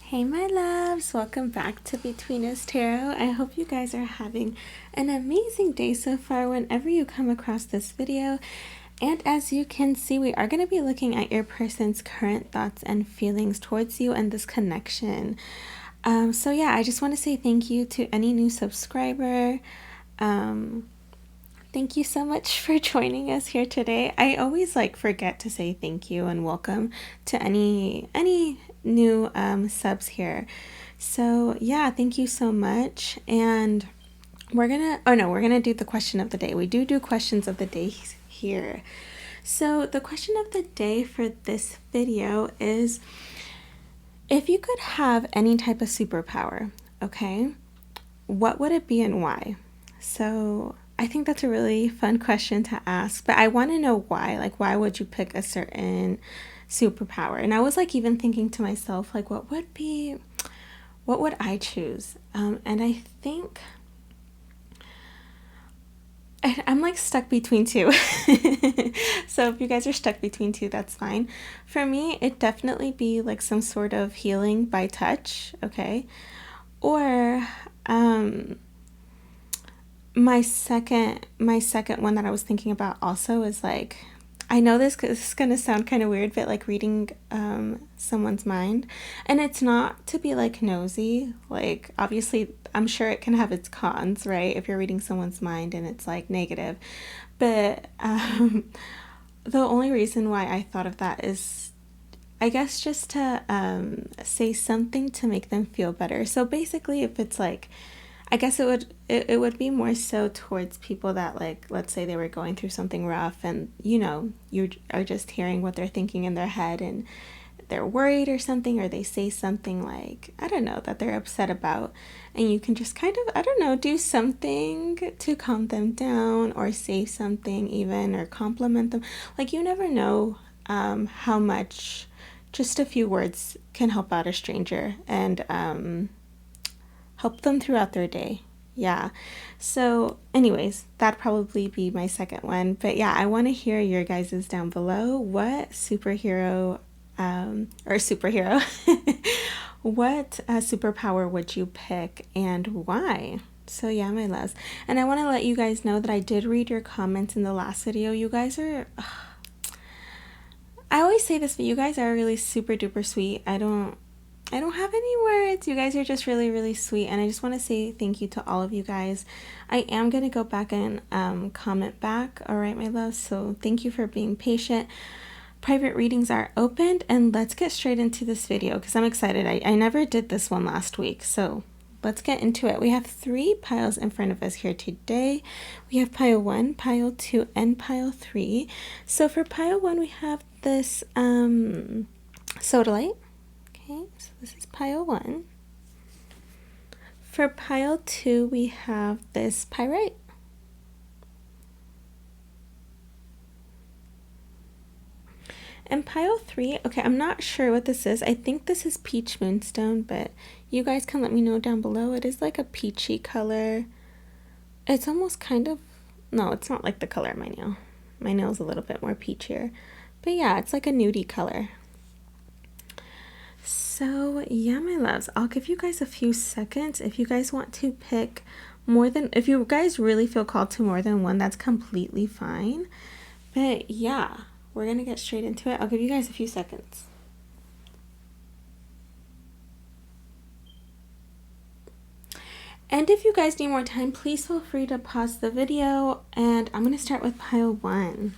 Hey my loves, welcome back to Between Us Tarot. I hope you guys are having an amazing day so far whenever you come across this video. And as you can see, we are going to be looking at your person's current thoughts and feelings towards you and this connection. So yeah, I just want to say thank you to any new subscriber. Thank you so much for joining us here today. I always forget to say thank you and welcome to any new subs here. So yeah, thank you so much. And we're gonna do the question of the day. We do questions of the day here. So the question of the day for this video is, if you could have any type of superpower, okay, what would it be and why? So I think that's a really fun question to ask, but I want to know why. Like, why would you pick a certain superpower? And I was even thinking to myself, what would I choose? And I think I'm stuck between two. So if you guys are stuck between two, that's fine. For me, it'd definitely be some sort of healing by touch, okay? Or my second one that I was thinking about also is I know this is gonna sound kind of weird, but reading someone's mind, and it's not to be nosy. Obviously, I'm sure it can have its cons, right? If you're reading someone's mind and it's negative, but the only reason why I thought of that is, I guess, just to say something to make them feel better. So basically, if it's I guess it would be more so towards people that let's say they were going through something rough, and you are just hearing what they're thinking in their head, and they're worried or something, or they say something I don't know, that they're upset about, and you can just kind of, I don't know, do something to calm them down, or say something even, or compliment them. You never know how much just a few words can help out a stranger and help them throughout their day. Yeah. So anyways, that'd probably be my second one. But yeah, I want to hear your guys's down below. What superpower what superpower would you pick and why? So yeah, my loves. And I want to let you guys know that I did read your comments in the last video. You guys are I always say this, but you guys are really super duper sweet. I don't have any words. You guys are just really, really sweet. And I just want to say thank you to all of you guys. I am going to go back and comment back. All right, my love. So thank you for being patient. Private readings are opened. And let's get straight into this video because I'm excited. I never did this one last week. So let's get into it. We have 3 piles in front of us here today. We have pile 1, pile 2, and pile 3. So for pile 1, we have this sodalite. Okay, so this is pile 1. For pile 2, we have this pyrite. And pile 3, okay, I'm not sure what this is. I think this is peach moonstone, but you guys can let me know down below. It is a peachy color. It's almost kind of, no, it's not the color of my nail. My nail's a little bit more peachier. But yeah, it's a nudie color. So yeah, my loves, I'll give you guys a few seconds. If you guys want to pick more than, if you guys really feel called to more than one, that's completely fine. But yeah, we're gonna get straight into it. I'll give you guys a few seconds. And if you guys need more time, please feel free to pause the video, and I'm gonna start with pile 1.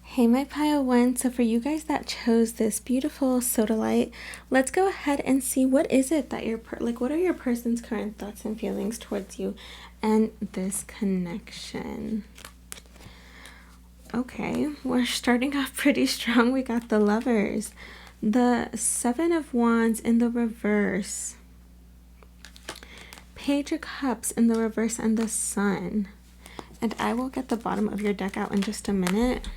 Hey my pile 1, so for you guys that chose this beautiful sodalite, let's go ahead and see what is it that what are your person's current thoughts and feelings towards you and this connection. Okay, we're starting off pretty strong. We got the Lovers, the 7 of Wands in the reverse, Page of Cups in the reverse, and the Sun. And I will get the bottom of your deck out in just a minute.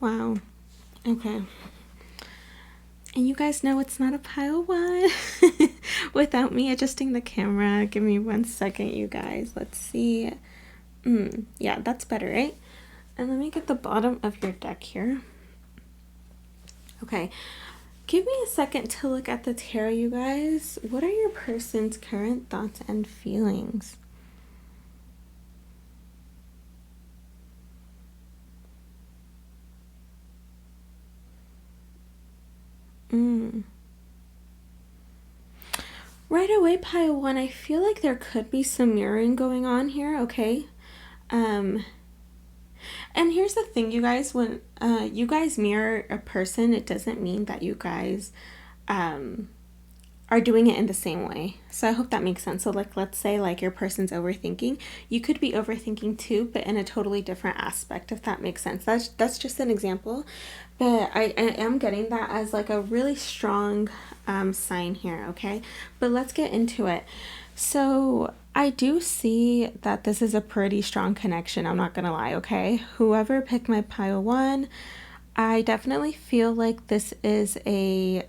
Wow. Okay. And you guys know it's not a pile one without me adjusting the camera. Give me 1 second, you guys. Let's see. Yeah, that's better, right? And let me get the bottom of your deck here. Okay. Give me a second to look at the tarot, you guys. What are your person's current thoughts and feelings? Right away, pile one, I feel like there could be some mirroring going on here, okay? And here's the thing, you guys, when you guys mirror a person, it doesn't mean that you guys are doing it in the same way. So I hope that makes sense. So like, let's say like your person's overthinking, you could be overthinking too, but in a totally different aspect, if that makes sense. That's just an example, but I am getting that as like a really strong sign here, okay? But let's get into it. So I do see that this is a pretty strong connection, I'm not gonna lie, okay? Whoever picked my pile one, I definitely feel like this is a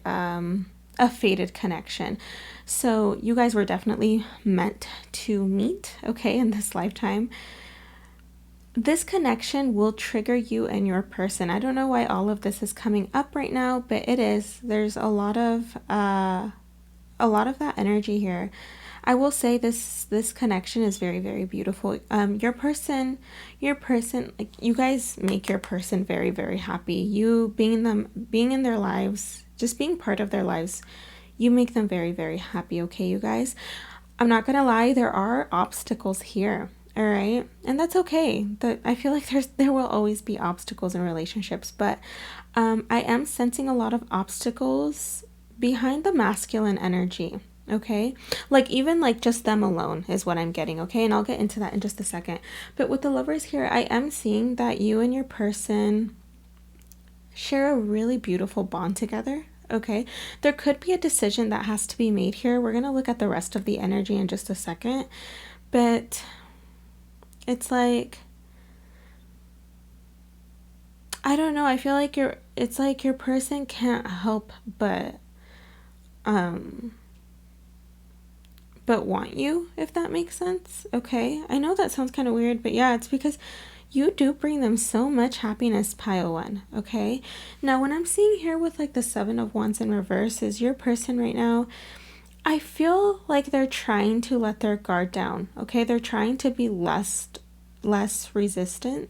fated connection. So you guys were definitely meant to meet, okay, in this lifetime. This connection will trigger you and your person. I don't know why all of this is coming up right now, but it is. There's a lot of that energy here. I will say this connection is very, very beautiful. Your person, like you guys make your person very, very happy. You being in their lives, just being part of their lives, you make them very, very happy, okay, you guys? I'm not gonna lie, there are obstacles here, all right? And that's okay. I feel like there will always be obstacles in relationships, but I am sensing a lot of obstacles behind the masculine energy, okay? Like even like just them alone is what I'm getting, okay? And I'll get into that in just a second. But with the Lovers here, I am seeing that you and your person share a really beautiful bond together, okay? There could be a decision that has to be made here. We're going to look at the rest of the energy in just a second. But it's like, I don't know, I feel like it's like your person can't help but want you, if that makes sense, okay? I know that sounds kind of weird, but yeah, it's because you do bring them so much happiness, pile one, okay? Now, when I'm seeing here with like the 7 of Wands in reverse is your person right now, I feel like they're trying to let their guard down, okay? They're trying to be less resistant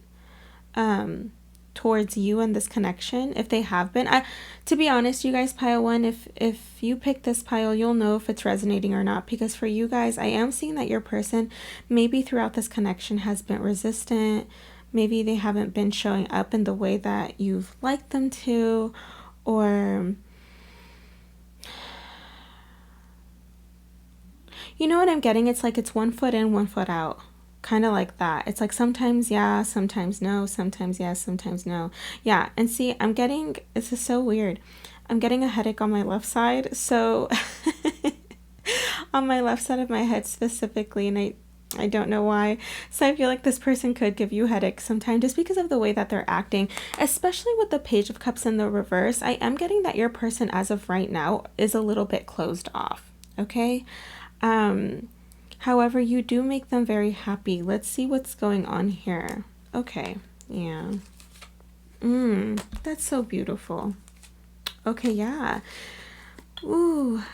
towards you and this connection, if they have been. To be honest, you guys, pile one, if you pick this pile, you'll know if it's resonating or not, because for you guys, I am seeing that your person maybe throughout this connection has been resistant. Maybe they haven't been showing up in the way that you've liked them to, or you know what I'm getting? It's like it's 1 foot in, 1 foot out. Kind of like that. It's like sometimes yeah, sometimes no, sometimes yes, sometimes no. Yeah, and see, I'm getting, this is so weird. I'm getting a headache on my left side. So on my left side of my head specifically, and I don't know why. So I feel like this person could give you headaches sometimes just because of the way that they're acting, especially with the Page of Cups in the reverse. I am getting that your person as of right now is a little bit closed off, okay? However, you do make them very happy. Let's see what's going on here. Okay, yeah. That's so beautiful. Okay, yeah. Ooh.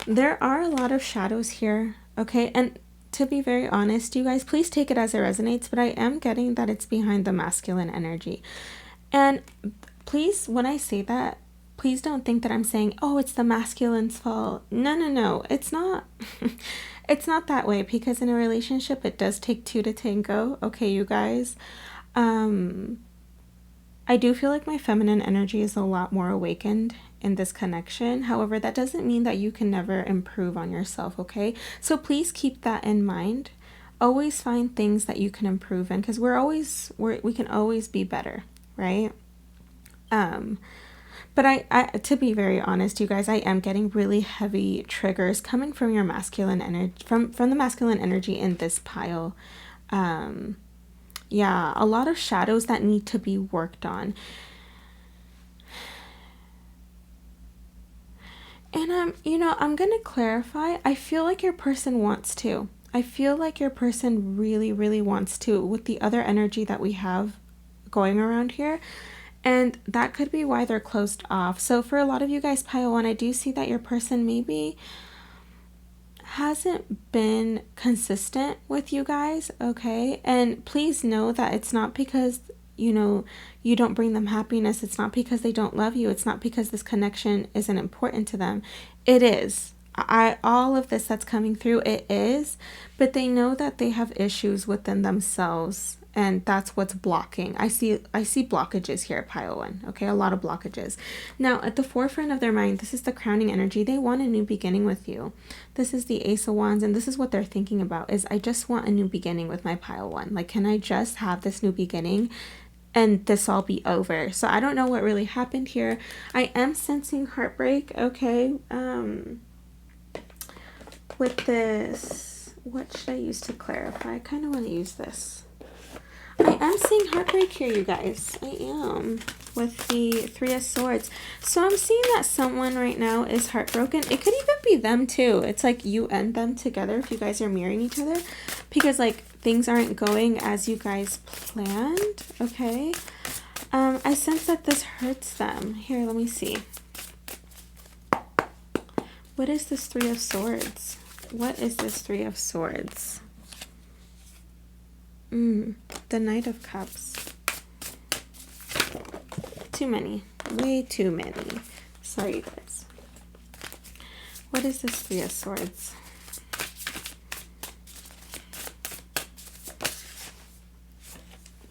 There are a lot of shadows here, okay? And to be very honest, you guys, please take it as it resonates, but I am getting that it's behind the masculine energy. And please, when I say that, please don't think that I'm saying, oh, it's the masculine's fault. No, it's not. It's not that way, because in a relationship, it does take 2 to tango. Okay, you guys. I do feel like my feminine energy is a lot more awakened in this connection. However, that doesn't mean that you can never improve on yourself, okay? So please keep that in mind. Always find things that you can improve in, because we can always be better, right? But I to be very honest, you guys, I am getting really heavy triggers coming from your masculine energy, from the masculine energy in this pile. Yeah, a lot of shadows that need to be worked on. And I'm going to clarify. I feel like your person wants to. I feel like your person really, really wants to with the other energy that we have going around here. And that could be why they're closed off. So for a lot of you guys, pile one, I do see that your person maybe hasn't been consistent with you guys, okay? And please know that it's not because, you don't bring them happiness. It's not because they don't love you. It's not because this connection isn't important to them. It is. All of this that's coming through, it is, but they know that they have issues within themselves, and that's what's blocking. I see blockages here, pile one. Okay, a lot of blockages. Now, at the forefront of their mind, this is the crowning energy. They want a new beginning with you. This is the Ace of Wands, and this is what they're thinking about, is I just want a new beginning with my pile one. Like, can I just have this new beginning and this all be over? So I don't know what really happened here. I am sensing heartbreak, okay? With this, what should I use to clarify? I kind of want to use this. I am seeing heartbreak here, you guys. I am, with the Three of Swords. So I'm seeing that someone right now is heartbroken. It could even be them too. It's like you and them together if you guys are mirroring each other, because like things aren't going as you guys planned, okay? I sense that this hurts them. Here, let me see. What is this Three of Swords? What is this Three of Swords? The Knight of Cups. Too many. Way too many. Sorry, you guys. What is this Three of Swords?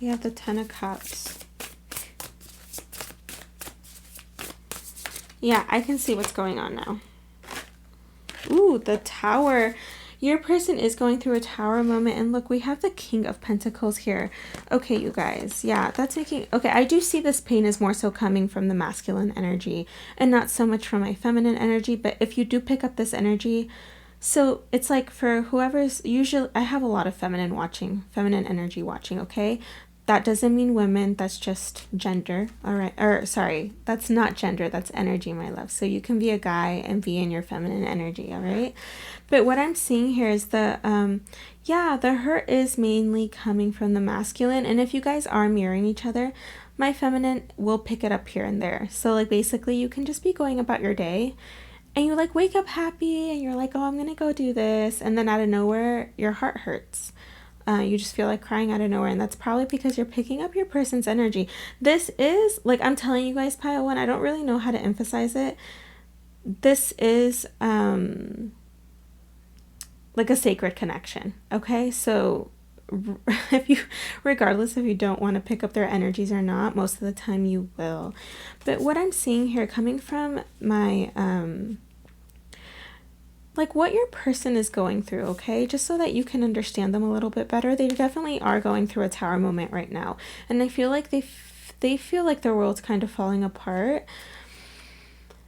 We have the Ten of Cups. Yeah, I can see what's going on now. Ooh, the Tower. Your person is going through a Tower moment. And look, we have the King of Pentacles here. Okay, you guys. Yeah, that's making... Okay, I do see this pain is more so coming from the masculine energy and not so much from my feminine energy. But if you do pick up this energy... So it's like for whoever's... Usually, I have a lot of feminine energy watching, okay? That doesn't mean women, that's just gender, all right? Or sorry, that's not gender, that's energy, my love. So you can be a guy and be in your feminine energy, all right? But what I'm seeing here is the hurt is mainly coming from the masculine. And if you guys are mirroring each other, my feminine will pick it up here and there. So like basically you can just be going about your day and you like wake up happy and you're like, oh, I'm gonna go do this. And then out of nowhere, your heart hurts. You just feel like crying out of nowhere, and that's probably because you're picking up your person's energy. This is, like I'm telling you guys, pile one, I don't really know how to emphasize it. This is like a sacred connection, okay? So regardless if you don't want to pick up their energies or not, most of the time you will. But what I'm seeing here coming from my like what your person is going through, okay? Just so that you can understand them a little bit better. They definitely are going through a Tower moment right now. And I feel like they feel like their world's kind of falling apart.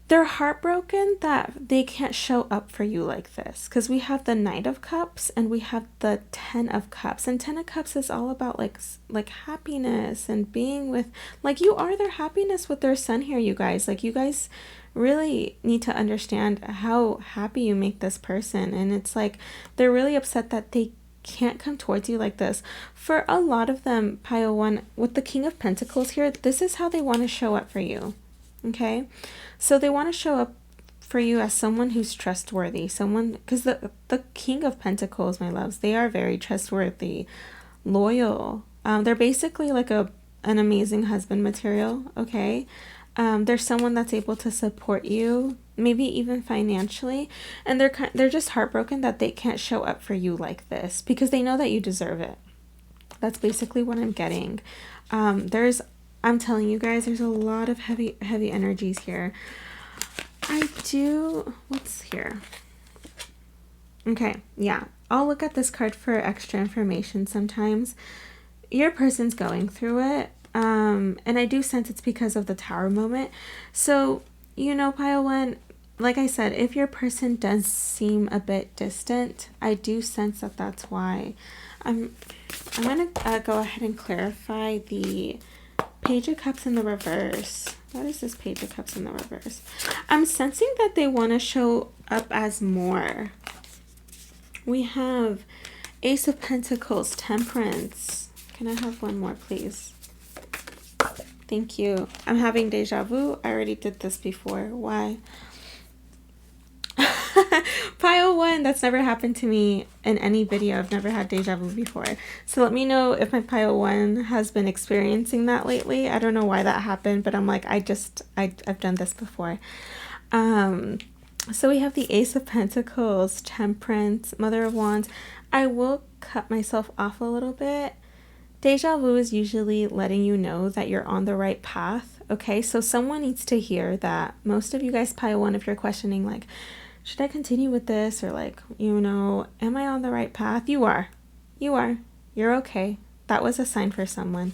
They're heartbroken that they can't show up for you like this. Because we have the Knight of Cups and we have the Ten of Cups. And Ten of Cups is all about like happiness and being with... Like you are their happiness with their sun here, you guys. Like you guys... really need to understand how happy you make this person, and it's like they're really upset that they can't come towards you like this. For a lot of them, pile one, with the King of Pentacles here, this is how they want to show up for you, okay? So they want to show up for you as someone who's trustworthy, someone, because the King of Pentacles, my loves, they are very trustworthy, loyal. They're basically like an amazing husband material, okay? There's someone that's able to support you, maybe even financially, and they're just heartbroken that they can't show up for you like this because they know that you deserve it. That's basically what I'm getting. I'm telling you guys, there's a lot of heavy energies here. What's here? Okay, yeah, I'll look at this card for extra information sometimes. Your person's going through it. And I do sense it's because of the Tower moment. So, pile one, like I said, if your person does seem a bit distant, I do sense that that's why. I'm gonna go ahead and clarify the Page of Cups in the reverse. What is this Page of Cups in the reverse? I'm sensing that they want to show up as more. We have Ace of Pentacles, Temperance. Can I have one more, please? Thank you. I'm having deja vu. I already did this before. Why? Pile 1, that's never happened to me in any video. I've never had deja vu before. So let me know if my pile 1 has been experiencing that lately. I don't know why that happened, but I'm like, I've done this before. So we have the Ace of Pentacles, Temperance, Mother of Wands. I will cut myself off a little bit. Deja vu is usually letting you know that you're on the right path. Okay, so someone needs to hear that. Most of you guys pile 1, if you're questioning like, should I continue with this, or like, you know, am I on the right path? You are. You're okay. That was a sign for someone.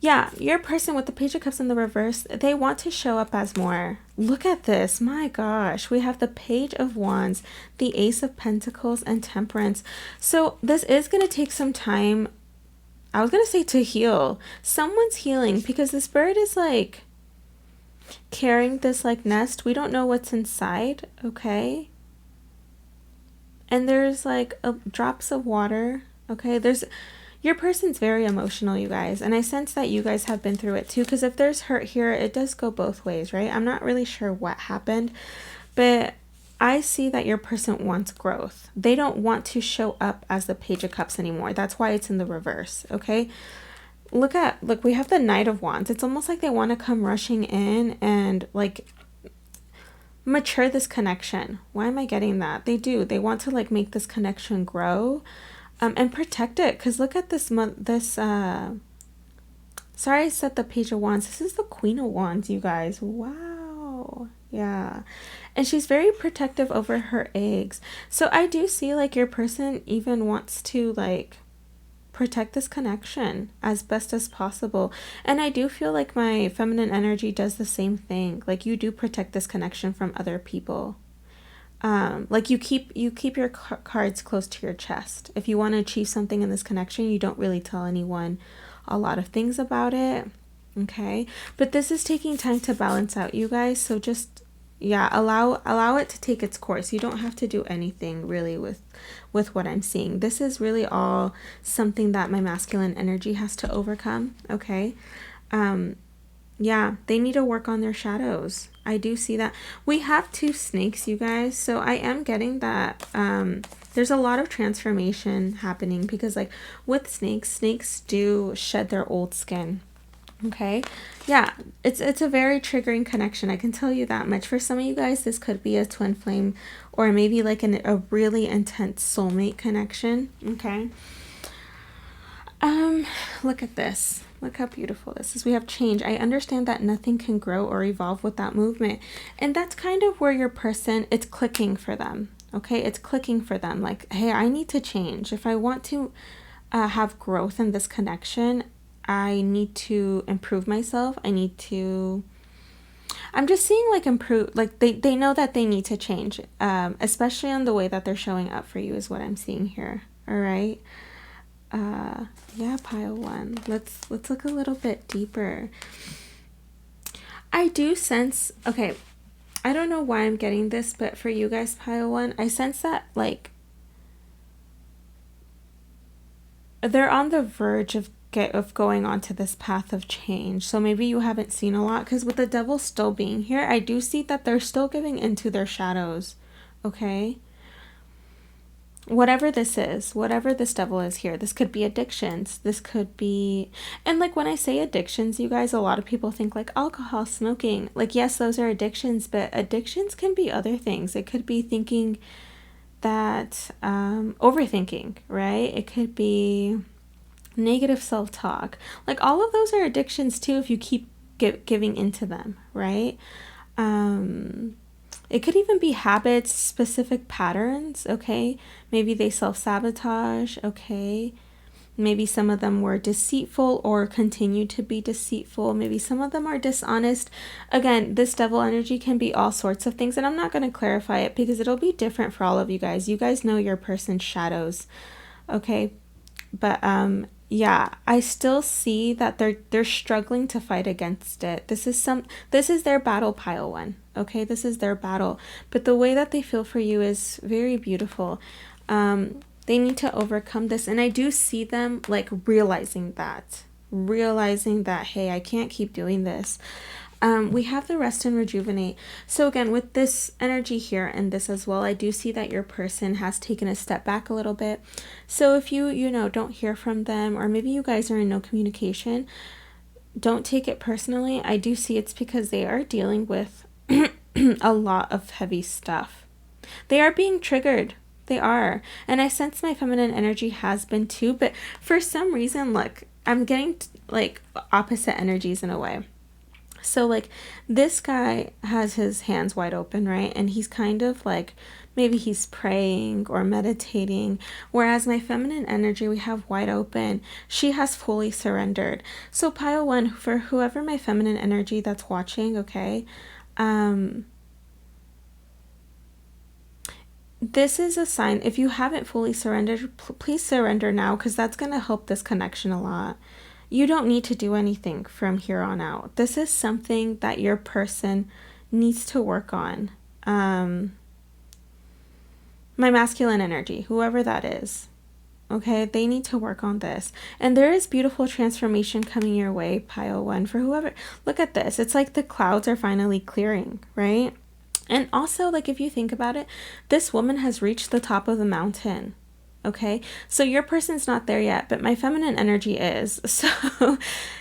Yeah, your person with the Page of Cups in the reverse, they want to show up as more. Look at this. My gosh. We have the Page of Wands, the Ace of Pentacles, and Temperance. So this is going to take some time. I was going to say to heal. Someone's healing because the Spirit is like carrying this like nest. We don't know what's inside, okay? And there's like drops of water, okay? Your person's very emotional, you guys, and I sense that you guys have been through it too, because if there's hurt here, it does go both ways, right? I'm not really sure what happened, but I see that your person wants growth. They don't want to show up as the Page of Cups anymore. That's why it's in the reverse, okay? Look, we have the Knight of Wands. It's almost like they want to come rushing in and like mature this connection. Why am I getting that? They do. They want to like make this connection grow. And protect it, because look at this sorry I said the Page of Wands. This is the Queen of Wands, you guys. Wow. Yeah. And she's very protective over her eggs. So I do see like your person even wants to like protect this connection as best as possible. And I do feel like my feminine energy does the same thing. Like you do protect this connection from other people. Like you keep your cards close to your chest. If you want to achieve something in this connection, you don't really tell anyone a lot of things about it, okay? But this is taking time to balance out, you guys. So just, yeah, allow it to take its course. You don't have to do anything really with what I'm seeing. This is really all something that my masculine energy has to overcome, okay? Yeah, they need to work on their shadows. I do see that. We have 2 snakes, you guys. So I am getting that there's a lot of transformation happening because like with snakes do shed their old skin. Okay. Yeah, it's a very triggering connection. I can tell you that much. For some of you guys, this could be a twin flame or maybe like a really intense soulmate connection. Okay. Look at this. Look how beautiful this is. We have change. I understand that nothing can grow or evolve without movement. And that's kind of where your person, it's clicking for them. Okay, it's clicking for them. Like, hey, I need to change. If I want to have growth in this connection, I need to improve myself. I'm just seeing like improve, like they know that they need to change, especially on the way that they're showing up for you is what I'm seeing here. All right. Yeah, pile 1. Let's look a little bit deeper. I do sense, okay, I don't know why I'm getting this, but for you guys, pile 1, I sense that like they're on the verge of going onto this path of change. So maybe you haven't seen a lot, because with the Devil still being here, I do see that they're still giving into their shadows. Okay. Whatever this is, whatever this devil is here, this could be addictions. This could be, and like when I say addictions, you guys, a lot of people think like alcohol, smoking. Like, yes, those are addictions, but addictions can be other things. It could be thinking that, overthinking, right? It could be negative self-talk. Like all of those are addictions too if you keep giving into them, right? It could even be habits, specific patterns, okay? Maybe they self-sabotage, okay? Maybe some of them were deceitful or continue to be deceitful. Maybe some of them are dishonest. Again, this devil energy can be all sorts of things, and I'm not going to clarify it because it'll be different for all of you guys. You guys know your person's shadows, Okay. But yeah, I still see that they're struggling to fight against it. This is their battle, pile one. Okay, this is their battle. But the way that they feel for you is very beautiful. They need to overcome this, and I do see them like realizing that, hey, I can't keep doing this. We have the rest and rejuvenate. So again, with this energy here and this as well, I do see that your person has taken a step back a little bit. So if you know, don't hear from them, or maybe you guys are in no communication, don't take it personally. I do see it's because they are dealing with a lot of heavy stuff. They are being triggered. They are. And I sense my feminine energy has been too, but for some reason, look, I'm getting like opposite energies in a way. So like this guy has his hands wide open, right? And he's kind of like, maybe he's praying or meditating. Whereas my feminine energy, we have wide open. She has fully surrendered. So pile one, for whoever my feminine energy that's watching, okay? This is a sign. If you haven't fully surrendered, please surrender now, because that's going to help this connection a lot. You don't need to do anything from here on out. This is something that your person needs to work on. My masculine energy, whoever that is, okay, they need to work on this. And there is beautiful transformation coming your way, pile one, for whoever. Look at this. It's like the clouds are finally clearing, right? And also, like, if you think about it, this woman has reached the top of the mountain. Okay, so your person's not there yet, but my feminine energy is. So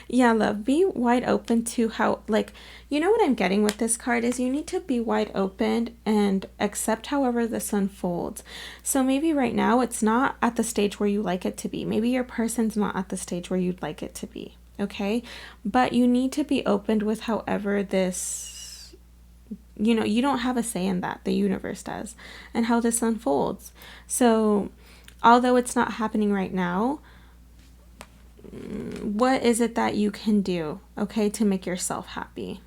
yeah, love, be wide open to how, like, you know what I'm getting with this card is you need to be wide open and accept however this unfolds. So maybe right now it's not at the stage where you like it to be. Maybe your person's not at the stage where you'd like it to be. Okay, but you need to be open with however this, you know, you don't have a say in that, the universe does, and how this unfolds. So although it's not happening right now, what is it that you can do, okay, to make yourself happy?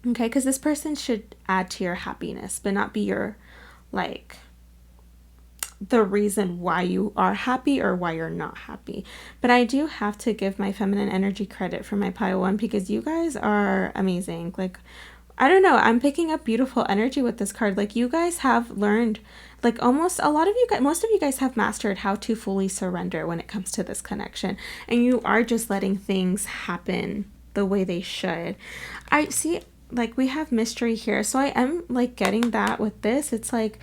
Okay, because this person should add to your happiness, but not be your, like, the reason why you are happy or why you're not happy. But I do have to give my feminine energy credit for my pile one, because you guys are amazing. Like, I don't know, I'm picking up beautiful energy with this card. Like, you guys have learned, like, almost a lot of you guys, most of you guys have mastered how to fully surrender when it comes to this connection. And you are just letting things happen the way they should. I see, like, we have mystery here. So I am, like, getting that with this. It's like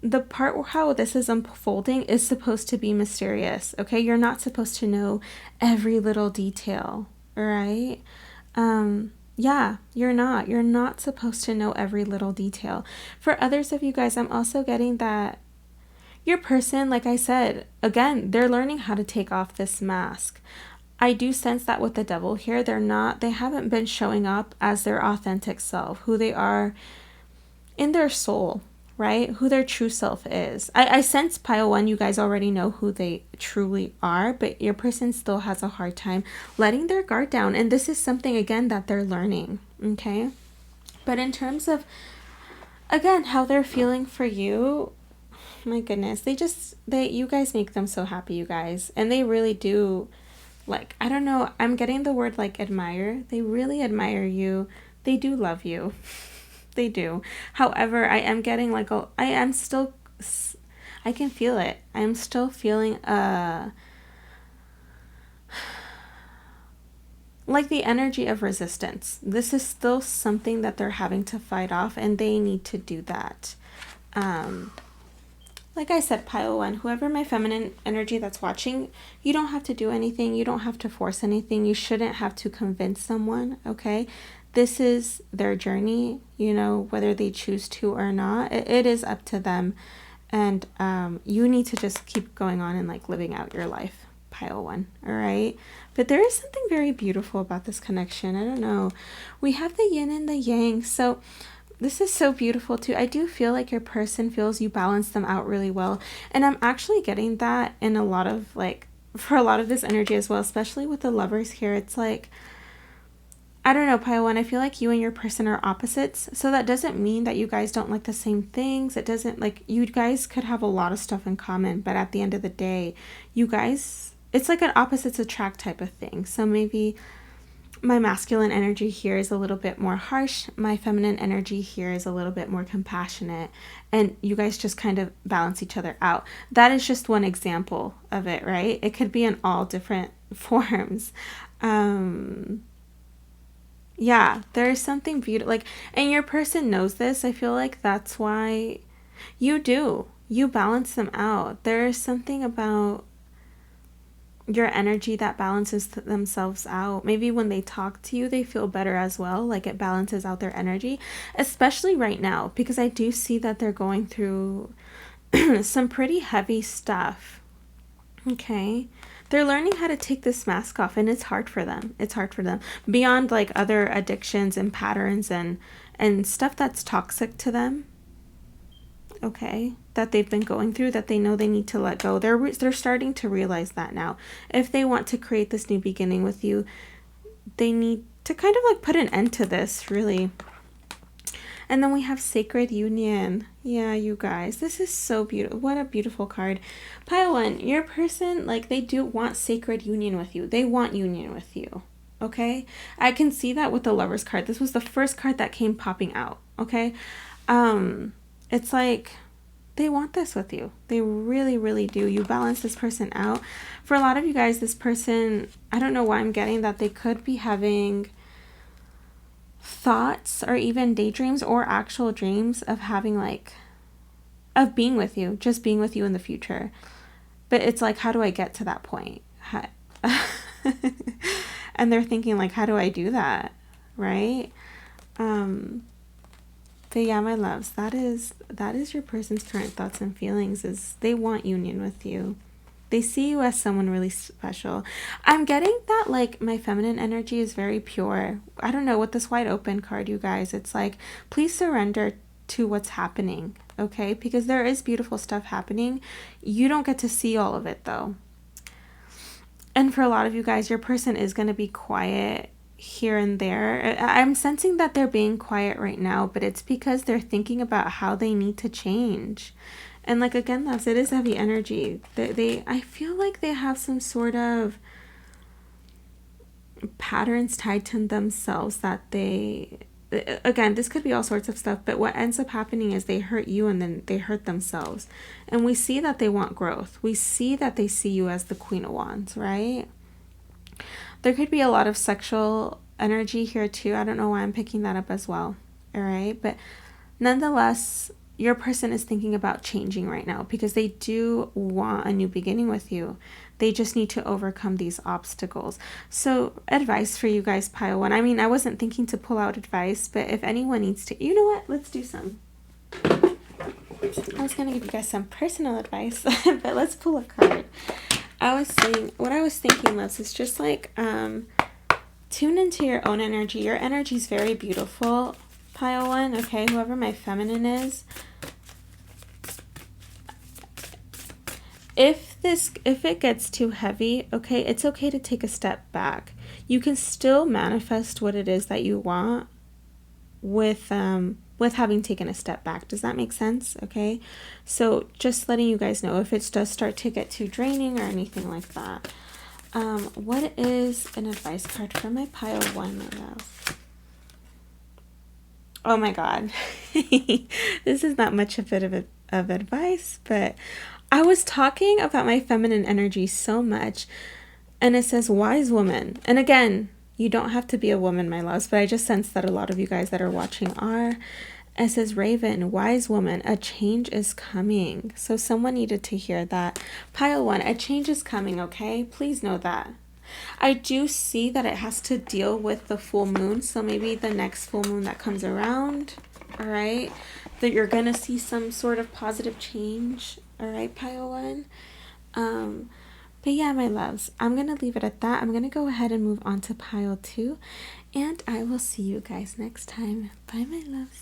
the part how this is unfolding is supposed to be mysterious. Okay, you're not supposed to know every little detail, right? Yeah, you're not supposed to know every little detail. For others of you guys, I'm also getting that your person, like I said, again, they're learning how to take off this mask. I do sense that with the devil here, they haven't been showing up as their authentic self, who they are in their soul, right? Who their true self is. I sense pile one, you guys already know who they truly are, but your person still has a hard time letting their guard down. And this is something, again, that they're learning, okay? But in terms of, again, how they're feeling for you, my goodness, you guys make them so happy, you guys. And they really do, like, I don't know, I'm getting the word, like, admire. They really admire you. They do love you. They do. However, I am getting like I can feel it. I am still feeling like the energy of resistance. This is still something that they're having to fight off, and they need to do that. Like I said, pile one, whoever my feminine energy that's watching, you don't have to do anything. You don't have to force anything. You shouldn't have to convince someone, okay? This is their journey, you know, whether they choose to or not. It is up to them. And you need to just keep going on and, like, living out your life, pile one, all right? But there is something very beautiful about this connection. I don't know. We have the yin and the yang. So this is so beautiful too. I do feel like your person feels you balance them out really well. And I'm actually getting that in a lot of, like, for a lot of this energy as well, especially with the lovers here. It's like, I don't know, Pile 1, I feel like you and your person are opposites. So that doesn't mean that you guys don't like the same things. It doesn't, like, you guys could have a lot of stuff in common, but at the end of the day, you guys, it's like an opposites attract type of thing. So maybe my masculine energy here is a little bit more harsh. My feminine energy here is a little bit more compassionate. And you guys just kind of balance each other out. That is just one example of it, right? It could be in all different forms. Yeah, there's something beautiful, like, and your person knows this. I feel like that's why you do. You balance them out. There's something about your energy that balances themselves out. Maybe when they talk to you, they feel better as well. Like it balances out their energy, especially right now, because I do see that they're going through some pretty heavy stuff. Okay. They're learning how to take this mask off, and it's hard for them. It's hard for them. Beyond like other addictions and patterns and stuff that's toxic to them. Okay, that they've been going through, that they know they need to let go. They're starting to realize that now. If they want to create this new beginning with you, they need to kind of like put an end to this, really. And then we have Sacred Union. Yeah, you guys, this is so beautiful. What a beautiful card. Pile 1, your person, like, they do want sacred union with you. They want union with you. Okay? I can see that with the Lovers card. This was the first card that came popping out. Okay? It's like they want this with you. They really, really do. You balance this person out. For a lot of you guys, this person, I don't know why I'm getting that they could be having thoughts or even daydreams or actual dreams of having like of being with you, just being with you in the future. But it's like, how do I get to that point? And they're thinking like, how do I do that? Right? But yeah, my loves, that is your person's current thoughts and feelings, is they want union with you. They see you as someone really special. I'm getting that, like, my feminine energy is very pure. I don't know, with this wide open card, you guys, it's like, please surrender to what's happening, okay? Because there is beautiful stuff happening. You don't get to see all of it, though. And for a lot of you guys, your person is going to be quiet here and there. I'm sensing that they're being quiet right now, but it's because they're thinking about how they need to change. And like, again, loves, it is heavy energy. I feel like they have some sort of patterns tied to themselves that they, again, this could be all sorts of stuff, but what ends up happening is they hurt you and then they hurt themselves. And we see that they want growth. We see that they see you as the Queen of Wands, right? There could be a lot of sexual energy here too. I don't know why I'm picking that up as well. All right. But nonetheless, your person is thinking about changing right now because they do want a new beginning with you. They just need to overcome these obstacles. So advice for you guys, Pile 1. I mean, I wasn't thinking to pull out advice, but if anyone needs to, you know what? Let's do some. I was going to give you guys some personal advice, but let's pull a card. What I was thinking, loves, is just like, tune into your own energy. Your energy is very beautiful, Pile 1, okay? Whoever my feminine is. If it gets too heavy, okay, it's okay to take a step back. You can still manifest what it is that you want with having taken a step back. Does that make sense? Okay, so just letting you guys know if it does start to get too draining or anything like that. What is an advice card for my Pile 1, my love? Oh my god. This is not much a bit of advice, but I was talking about my feminine energy so much, and it says wise woman. And again, you don't have to be a woman, my loves, but I just sense that a lot of you guys that are watching are. It says Raven, wise woman, a change is coming. So someone needed to hear that. Pile 1, a change is coming, okay? Please know that. I do see that it has to deal with the full moon, so maybe the next full moon that comes around, all right, that you're going to see some sort of positive change, all right, Pile 1. But yeah, my loves, I'm going to leave it at that. I'm going to go ahead and move on to Pile 2, and I will see you guys next time. Bye, my loves.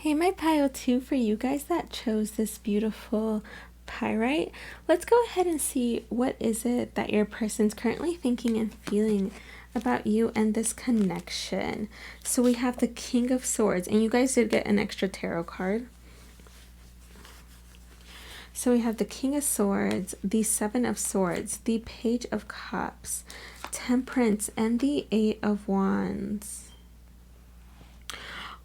Hey, my pile two, for you guys that chose this beautiful pyrite, let's go ahead and see what is it that your person's currently thinking and feeling about you and this connection. So we have the King of Swords, and you guys did get an extra tarot card. So we have the King of Swords, the Seven of Swords, the Page of Cups, Temperance, and the Eight of Wands.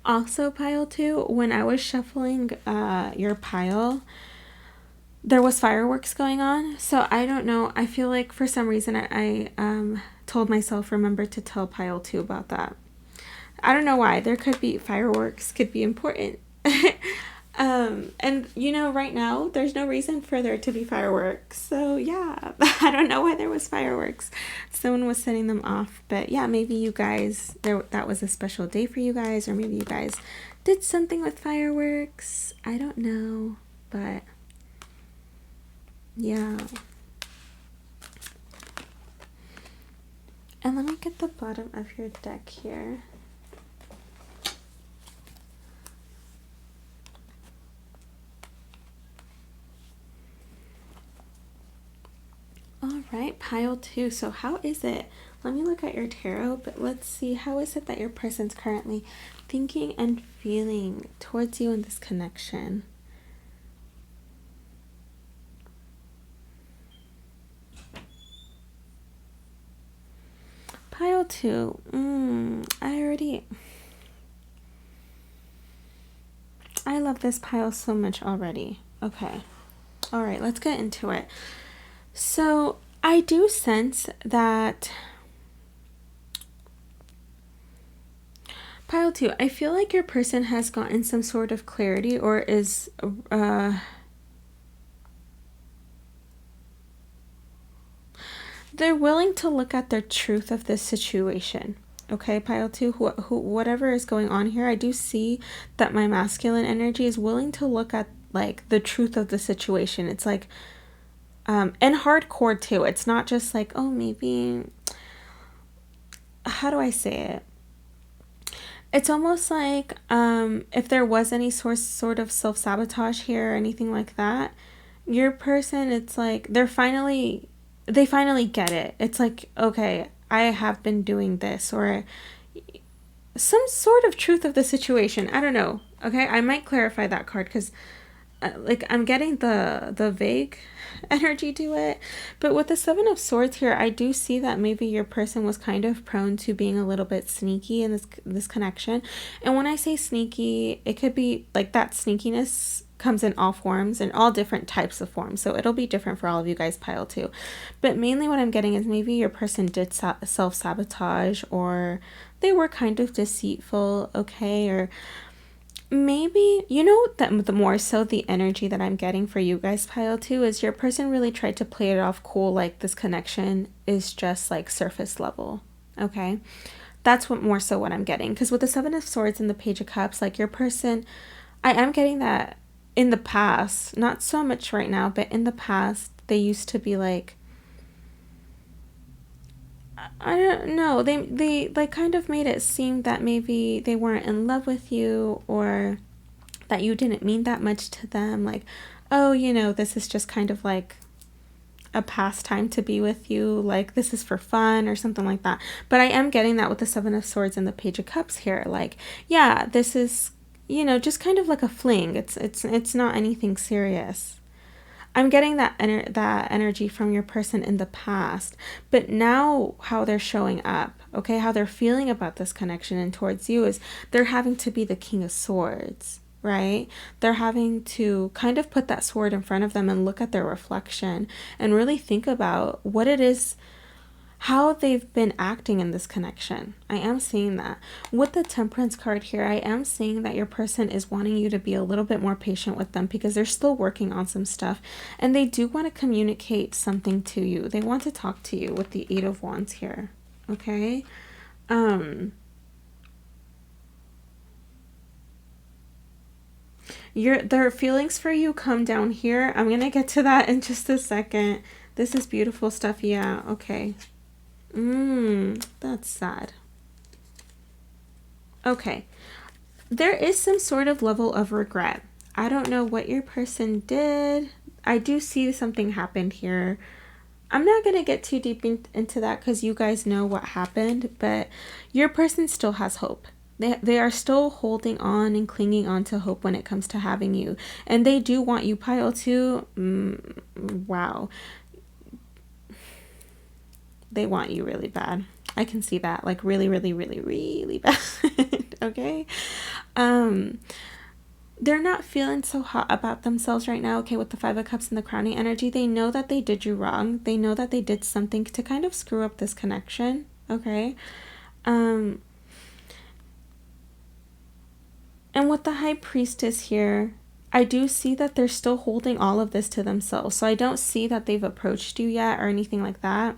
Also, pile two, when I was shuffling your pile, there was fireworks going on. So I don't know. I feel like for some reason I told myself, remember to tell pile two about that. I don't know why. There could be fireworks, could be important. And you know, right now there's no reason for there to be fireworks. So yeah, I don't know why there was fireworks. Someone was setting them off, but yeah, maybe you guys, that was a special day for you guys, or maybe you guys did something with fireworks. I don't know, but yeah. And let me get the bottom of your deck here. All right, pile two. So how is it? Let me look at your tarot, but let's see, how is it that your person's currently thinking and feeling towards you in this connection? Pile two. I love this pile so much already. Okay. All right, let's get into it. So I do sense that pile two, I feel like your person has gotten some sort of clarity, or is they're willing to look at the truth of this situation. Okay, pile two, whatever is going on here, I do see that my masculine energy is willing to look at like the truth of the situation. It's like and hardcore too. It's not just like, oh, maybe, how do I say it? It's almost like if there was any sort of self-sabotage here or anything like that, your person, it's like they finally get it. It's like, okay, I have been doing this, or some sort of truth of the situation. I don't know. Okay, I might clarify that card, because like I'm getting the vague energy to it. But with the Seven of Swords here, I do see that maybe your person was kind of prone to being a little bit sneaky in this connection. And when I say sneaky, it could be like that sneakiness comes in all forms and all different types of forms, so it'll be different for all of you guys, pile two. But mainly what I'm getting is maybe your person did self-sabotage, or they were kind of deceitful, okay? Or maybe, you know, that the more so the energy that I'm getting for you guys, pile two, is your person really tried to play it off cool, like this connection is just like surface level. Okay, that's what more so what I'm getting, because with the Seven of Swords and the Page of Cups, like your person, I am getting that in the past, not so much right now, but in the past they used to be like, I don't know, they like kind of made it seem that maybe they weren't in love with you, or that you didn't mean that much to them, like, oh, you know, this is just kind of like a pastime to be with you, like this is for fun or something like that. But I am getting that with the Seven of Swords and the Page of Cups here, like, yeah, this is, you know, just kind of like a fling. It's not anything serious. I'm getting that energy from your person in the past, but now how they're showing up, okay, how they're feeling about this connection and towards you, is they're having to be the King of Swords, right? They're having to kind of put that sword in front of them and look at their reflection and really think about what it is, how they've been acting in this connection. I am seeing that. With the Temperance card here, I am seeing that your person is wanting you to be a little bit more patient with them, because they're still working on some stuff, and they do want to communicate something to you. They want to talk to you with the Eight of Wands here, okay? Their feelings for you come down here. I'm gonna get to that in just a second. This is beautiful stuff. Yeah, okay. That's sad. Okay. there is some sort of level of regret. I don't know what your person did. I do see something happened here. I'm not going to get too deep into that because you guys know what happened, but your person still has hope. They are still holding on and clinging on to hope when it comes to having you. And they do want you, pile 2. Wow. They want you really bad. I can see that. Like really, really, really, really bad. Okay? They're not feeling so hot about themselves right now, okay, with the 5 of Cups and the crowning energy. They know that they did you wrong. They know that they did something to kind of screw up this connection, okay? And with the High Priestess here, I do see that they're still holding all of this to themselves. So I don't see that they've approached you yet or anything like that.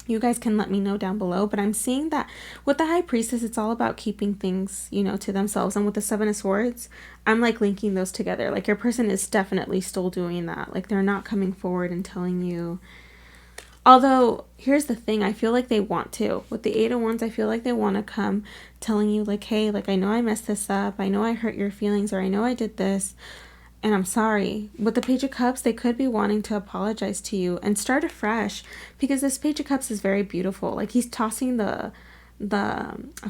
You guys can let me know down below, but I'm seeing that with the High Priestess, it's all about keeping things, you know, to themselves. And with the 7 of Swords, I'm like linking those together. Like your person is definitely still doing that. Like they're not coming forward and telling you. Although, here's the thing, I feel like they want to. With the 8 of Wands, I feel like they want to come telling you like, hey, like I know I messed this up. I know I hurt your feelings, or I know I did this. And I'm sorry. With the Page of Cups, they could be wanting to apologize to you and start afresh, because this Page of Cups is very beautiful. Like he's tossing the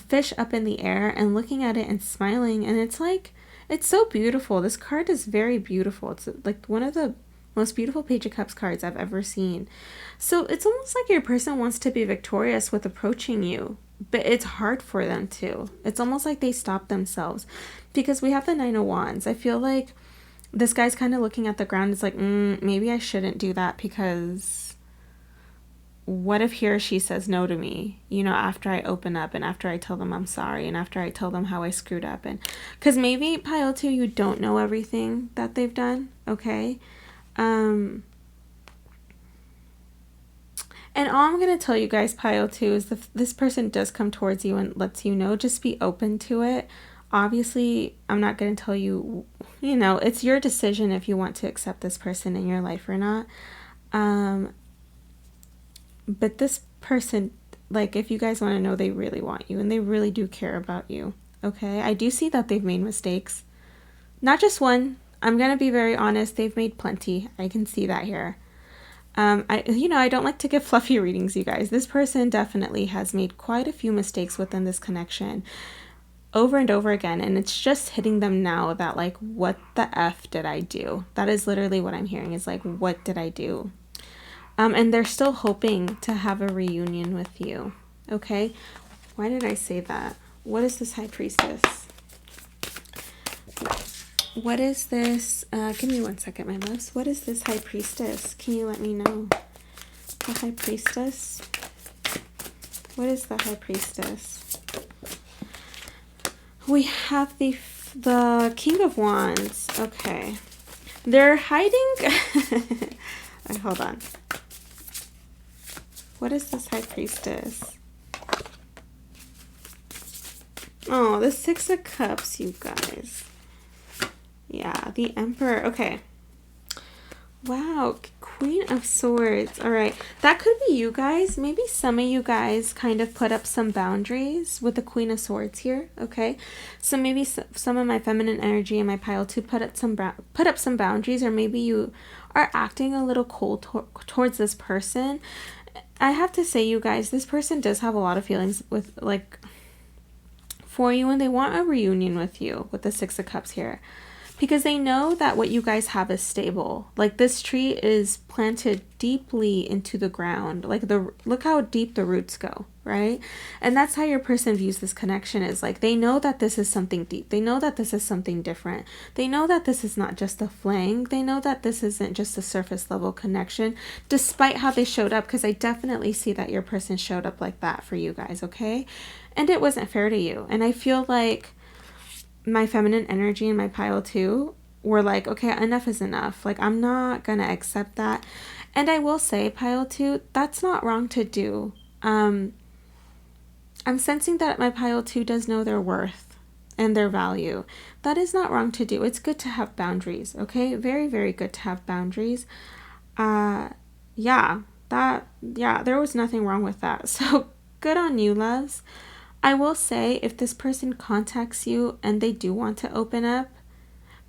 fish up in the air and looking at it and smiling, and it's like, it's so beautiful. This card is very beautiful. It's like one of the most beautiful Page of Cups cards I've ever seen. So it's almost like your person wants to be victorious with approaching you, but it's hard for them to. It's almost like they stop themselves, because we have the 9 of Wands. I feel like this guy's kind of looking at the ground. It's like, maybe I shouldn't do that, because what if he or she says no to me, you know, after I open up and after I tell them I'm sorry and after I tell them how I screwed up. And because maybe pile 2, you don't know everything that they've done, okay? And all I'm going to tell you guys, pile 2, is if this person does come towards you and lets you know, just be open to it. Obviously, I'm not going to tell you, you know, it's your decision if you want to accept this person in your life or not. But this person, like, if you guys want to know, they really want you and they really do care about you. Okay. I do see that they've made mistakes. Not just one. I'm going to be very honest. They've made plenty. I can see that here. I don't like to give fluffy readings, you guys. This person definitely has made quite a few mistakes within this connection, over and over again, and it's just hitting them now that, like, what the F did I do? That is literally what I'm hearing, is like, what did I do? And they're still hoping to have a reunion with you, okay? Why did I say that? What is this High Priestess? What is this? Give me 1 second, my loves. What is this High Priestess? Can you let me know? The High Priestess? What is the High Priestess? We have the King of Wands. Okay. They're hiding. Hold on. What is this High Priestess? Oh, the 6 of Cups, you guys. Yeah, the Emperor. Okay. Wow, Queen of Swords. All right, that could be you guys. Maybe some of you guys kind of put up some boundaries with the Queen of Swords here, okay? So maybe some of my feminine energy and my pile 2 put up some boundaries, or maybe you are acting a little cold towards this person. I have to say, you guys, this person does have a lot of feelings with, like, for you, and they want a reunion with you with the 6 of Cups here. Because they know that what you guys have is stable. Like, this tree is planted deeply into the ground. Like, look how deep the roots go, right? And that's how your person views this connection, is like, they know that this is something deep. They know that this is something different. They know that this is not just a fling. They know that this isn't just a surface level connection, despite how they showed up. Because I definitely see that your person showed up like that for you guys, okay? And it wasn't fair to you. And I feel like my feminine energy and my pile 2 were like, okay, enough is enough. Like, I'm not gonna accept that. And I will say, pile 2, that's not wrong to do. I'm sensing that my pile 2 does know their worth and their value. That is not wrong to do. It's good to have boundaries, okay? Very, very good to have boundaries. There was nothing wrong with that. So good on you, loves. I will say, if this person contacts you and they do want to open up,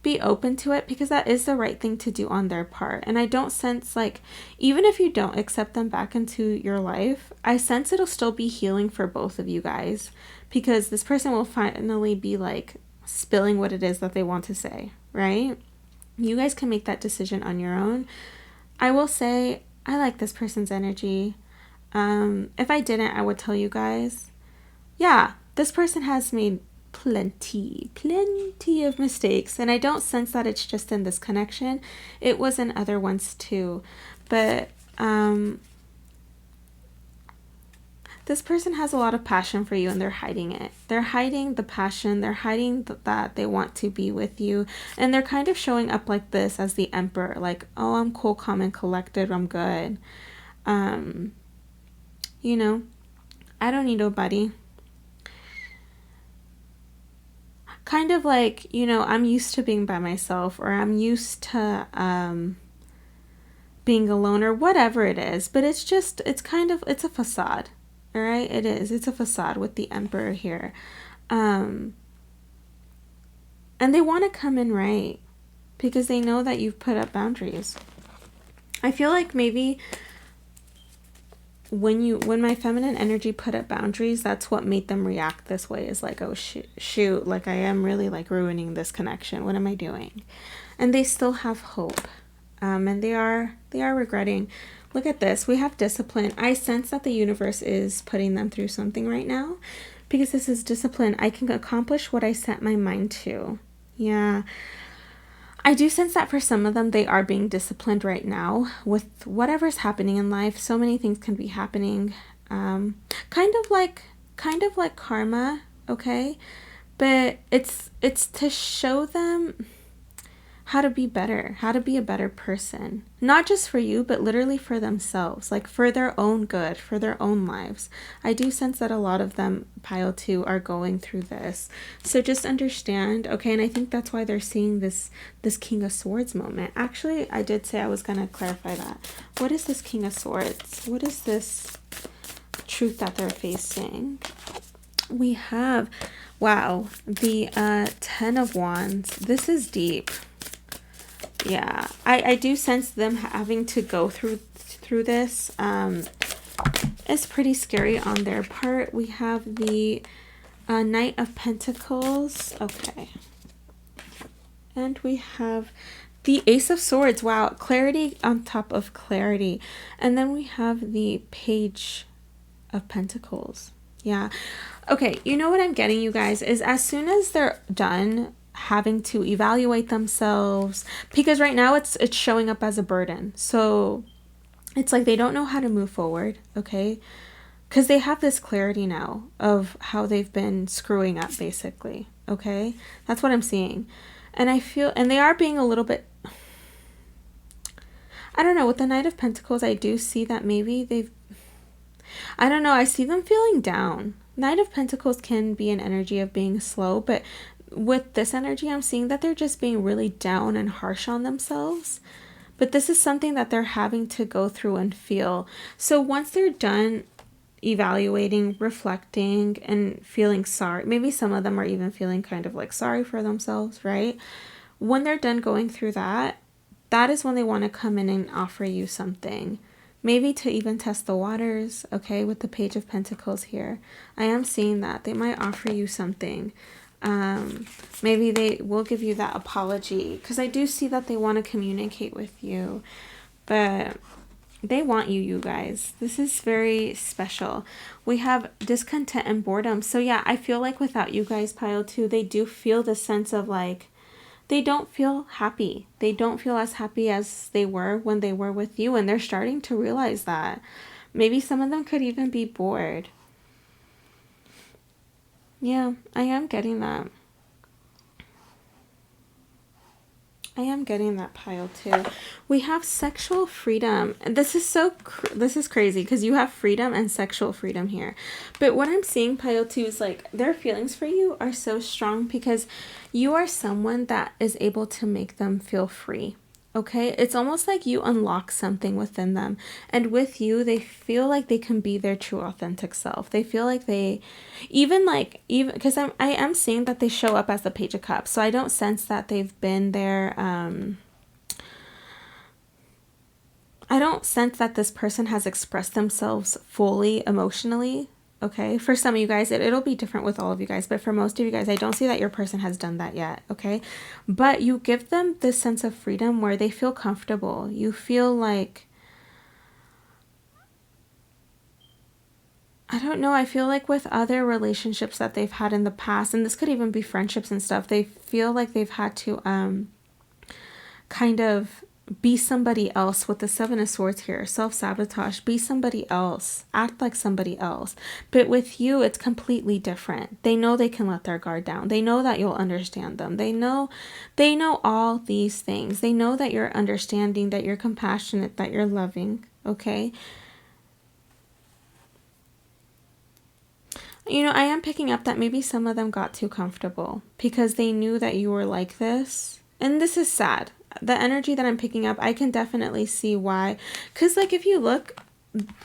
be open to it, because that is the right thing to do on their part. And I don't sense, like, even if you don't accept them back into your life, I sense it'll still be healing for both of you guys, because this person will finally be like spilling what it is that they want to say, right? You guys can make that decision on your own. I will say, I like this person's energy. If I didn't, I would tell you guys, yeah, this person has made plenty of mistakes, and I don't sense that it's just in this connection. It was in other ones too, but this person has a lot of passion for you, and they're hiding it. They're hiding the passion. They're hiding that they want to be with you, and they're kind of showing up like this as the emperor, like, oh, I'm cool, calm, and collected, I'm good. You know, I don't need nobody. Kind of like, you know, I'm used to being by myself, or I'm used to being alone, or whatever it is. But it's just, it's a facade. All right, it is. It's a facade with the emperor here. And they want to come in right, because they know that you've put up boundaries. I feel like maybe when my feminine energy put up boundaries, that's what made them react this way, is like, oh shoot, like I am really like ruining this connection. What am I doing? And they still have hope. And they are regretting. Look at this. We have discipline. I sense that the universe is putting them through something right now, because this is discipline. I can accomplish what I set my mind to. Yeah. I do sense that for some of them, they are being disciplined right now with whatever's happening in life. So many things can be happening. Kind of like karma, okay? But it's to show them how to be better, how to be a better person. Not just for you, but literally for themselves, like for their own good, for their own lives. I do sense that a lot of them, pile 2, are going through this. So just understand, okay? And I think that's why they're seeing this King of Swords moment. Actually, I did say I was going to clarify that. What is this King of Swords? What is this truth that they're facing? We have, wow, the 10 of Wands. This is deep. Yeah, I do sense them having to go through this. It's pretty scary on their part. We have the Knight of Pentacles. Okay. And we have the Ace of Swords. Wow, clarity on top of clarity. And then we have the Page of Pentacles. Yeah. Okay, you know what I'm getting, you guys, is as soon as they're done having to evaluate themselves, because right now it's showing up as a burden, so it's like they don't know how to move forward, okay, because they have this clarity now of how they've been screwing up, basically, okay? That's what I'm seeing. And I feel, and they are being a little bit, I don't know, with the Knight of Pentacles, I do see that maybe I don't know, I see them feeling down. Knight of Pentacles can be an energy of being slow, but with this energy, I'm seeing that they're just being really down and harsh on themselves. But this is something that they're having to go through and feel. So once they're done evaluating, reflecting, and feeling sorry, maybe some of them are even feeling kind of like sorry for themselves, right? When they're done going through that, that is when they want to come in and offer you something. Maybe to even test the waters, okay, with the Page of Pentacles here. I am seeing that. They might offer you something. Maybe they will give you that apology, because I do see that they want to communicate with you, but they want you guys. This is very special. We have discontent and boredom. So yeah, I feel like without you guys, pile 2, they do feel the sense of like, they don't feel happy. They don't feel as happy as they were when they were with you, and they're starting to realize that. Maybe some of them could even be bored. Yeah, I am getting that. I am getting that, pile 2. We have sexual freedom. And this is crazy, because you have freedom and sexual freedom here. But what I'm seeing, pile 2, is like their feelings for you are so strong, because you are someone that is able to make them feel free. Okay, it's almost like you unlock something within them. And with you, they feel like they can be their true authentic self. They feel like they even because I am seeing that they show up as the Page of Cups. So I don't sense that they've been there. I don't sense that this person has expressed themselves fully emotionally. Okay, for some of you guys, it'll be different with all of you guys, but for most of you guys, I don't see that your person has done that yet. Okay, but you give them this sense of freedom where they feel comfortable. You feel like, I don't know, I feel like with other relationships that they've had in the past, and this could even be friendships and stuff, they feel like they've had to kind of be somebody else with the Seven of Swords here. Self-sabotage, be somebody else, act like somebody else. But with you, it's completely different. They know they can let their guard down. They know that you'll understand them. They know all these things. They know that you're understanding, that you're compassionate, that you're loving. Okay, you know, I am picking up that maybe some of them got too comfortable because they knew that you were like this. And this is sad. The energy that I'm picking up, I can definitely see why. Because, like, if you look,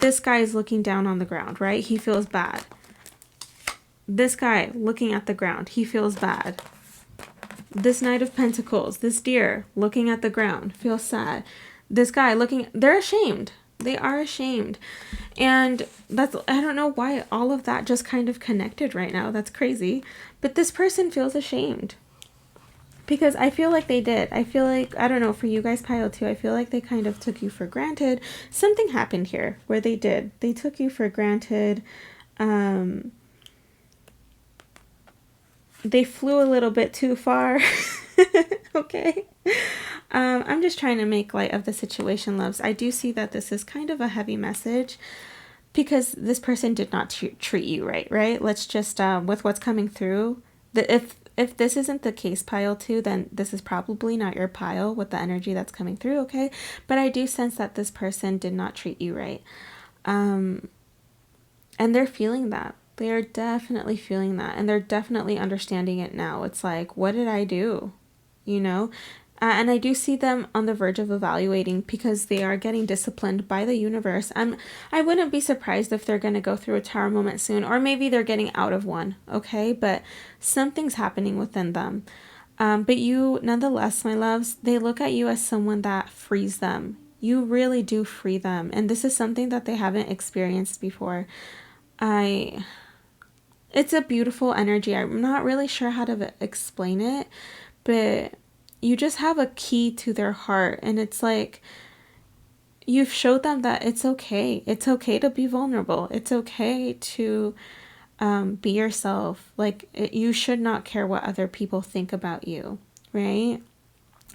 this guy is looking down on the ground, right? He feels bad. This guy looking at the ground, he feels bad. This Knight of Pentacles, this deer looking at the ground, feels sad. This guy looking, they're ashamed. They are ashamed. And that's, I don't know why all of that just kind of connected right now. That's crazy. But this person feels ashamed. Because I feel like they did. I feel like, I don't know, for you guys, Pile too, I feel like they kind of took you for granted. Something happened here where they did. They took you for granted. They flew a little bit too far. Okay. I'm just trying to make light of the situation, loves. I do see that this is kind of a heavy message because this person did not treat you right? Let's just, with what's coming through, if this isn't the case, Pile 2, then this is probably not your pile with the energy that's coming through, okay? But I do sense that this person did not treat you right. And they're feeling that. They are definitely feeling that. And they're definitely understanding it now. It's like, what did I do? You know? And I do see them on the verge of evaluating because they are getting disciplined by the universe. I wouldn't be surprised if they're going to go through a tower moment soon, or maybe they're getting out of one, okay? But something's happening within them. But you, nonetheless, my loves, they look at you as someone that frees them. You really do free them. And this is something that they haven't experienced before. It's a beautiful energy. I'm not really sure how to explain it, but you just have a key to their heart, and it's like you've showed them that it's okay. It's okay to be vulnerable. It's okay to be yourself. Like, you should not care what other people think about you, right?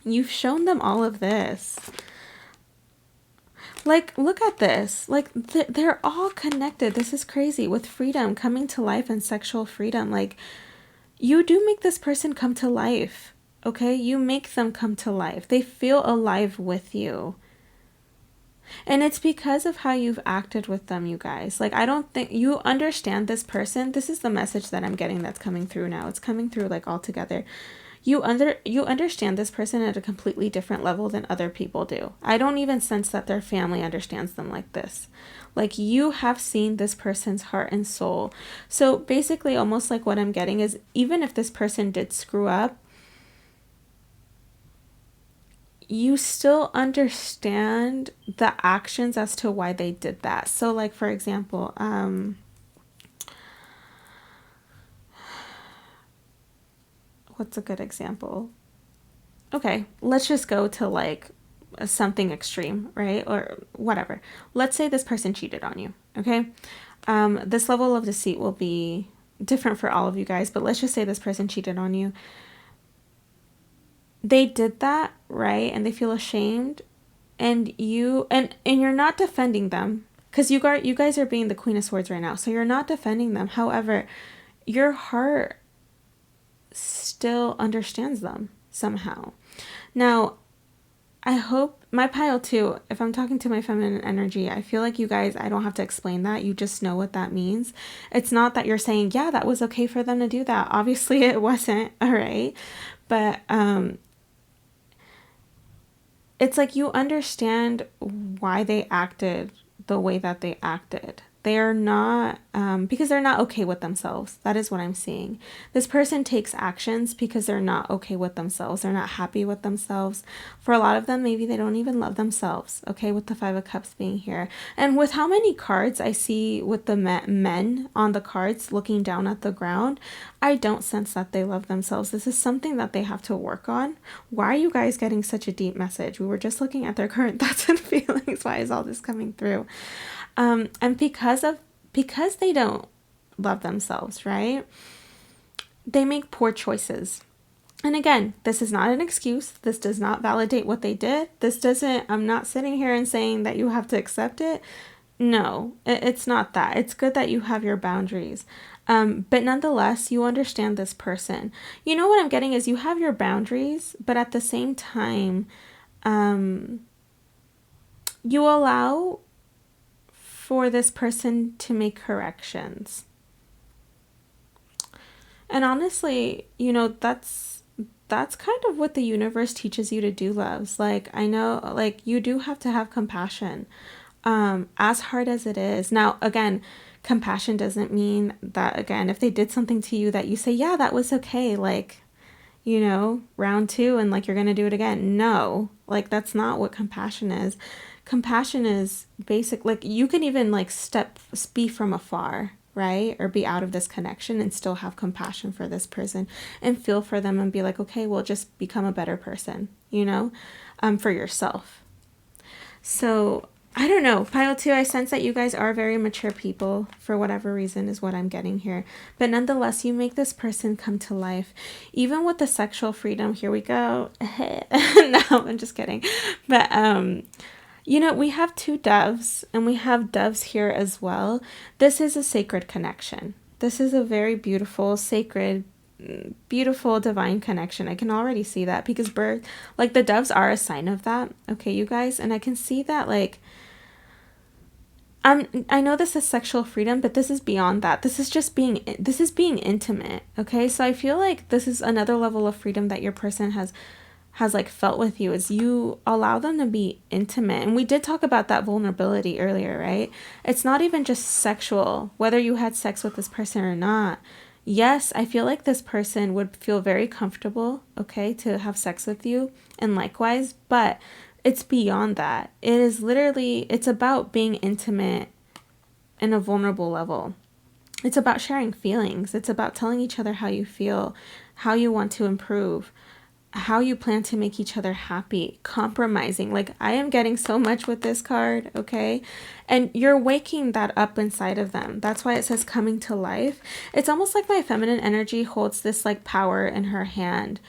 You've shown them all of this. Like, look at this. Like, they're all connected. This is crazy. With freedom, coming to life, and sexual freedom. Like, you do make this person come to life. Okay, you make them come to life. They feel alive with you. And it's because of how you've acted with them, you guys. Like, I don't think you understand this person. This is the message that I'm getting that's coming through now. It's coming through like all together. You understand this person at a completely different level than other people do. I don't even sense that their family understands them like this. Like, you have seen this person's heart and soul. So basically, almost like what I'm getting is, even if this person did screw up, you still understand the actions as to why they did that. So, like, for example, what's a good example? Okay, let's just go to like something extreme, right? Or whatever. Let's say this person cheated on you, okay? This level of deceit will be different for all of you guys, but let's just say this person cheated on you. They did that, right? And they feel ashamed, and you're not defending them, because you guys are being the Queen of Swords right now, so you're not defending them. However, your heart still understands them somehow. Now, I hope my pile too, if I'm talking to my feminine energy, I feel like you guys, I don't have to explain that. You just know what that means. It's not that you're saying, yeah, that was okay for them to do that. Obviously it wasn't, all right? But it's like you understand why they acted the way that they acted. They are not, because they're not okay with themselves. That is what I'm seeing. This person takes actions because they're not okay with themselves. They're not happy with themselves. For a lot of them, maybe they don't even love themselves, okay, with the Five of Cups being here. And with how many cards I see with the men on the cards looking down at the ground, I don't sense that they love themselves. This is something that they have to work on. Why are you guys getting such a deep message? We were just looking at their current thoughts and feelings. Why is all this coming through? And because they don't love themselves, right? They make poor choices. And again, this is not an excuse. This does not validate what they did. I'm not sitting here and saying that you have to accept it. No, it's not that. It's good that you have your boundaries. But nonetheless, you understand this person. You know what I'm getting is you have your boundaries, but at the same time, you allow for this person to make corrections. And honestly, that's kind of what the universe teaches you to do, loves. Like, I know, like, you do have to have compassion, as hard as it is. Now, again, compassion doesn't mean that, again, if they did something to you that you say, yeah, that was okay, like, round two, and like, you're going to do it again. No, like, that's not what compassion is. Compassion is basic. Like, you can even like be from afar, right? Or be out of this connection and still have compassion for this person and feel for them and be like, okay, well, just become a better person, for yourself. So I don't know, Pile 2, I sense that you guys are very mature people for whatever reason is what I'm getting here. But nonetheless, you make this person come to life. Even with the sexual freedom, here we go. No, I'm just kidding. But, we have two doves, and we have doves here as well. This is a sacred connection. This is a very beautiful, sacred, beautiful, divine connection. I can already see that because the doves are a sign of that. Okay, you guys, and I can see that, like, I know this is sexual freedom, but this is beyond that. This is being intimate. Okay, so I feel like this is another level of freedom that your person has like felt with you, is you allow them to be intimate. And we did talk about that vulnerability earlier, right? It's not even just sexual, whether you had sex with this person or not. Yes, I feel like this person would feel very comfortable, okay, to have sex with you, and likewise, but it's beyond that. It's about being intimate in a vulnerable level. It's about sharing feelings. It's about telling each other how you feel, how you want to improve, how you plan to make each other happy, compromising. Like, I am getting so much with this card, okay? And you're waking that up inside of them. That's why it says coming to life. It's almost like my feminine energy holds this like power in her hand.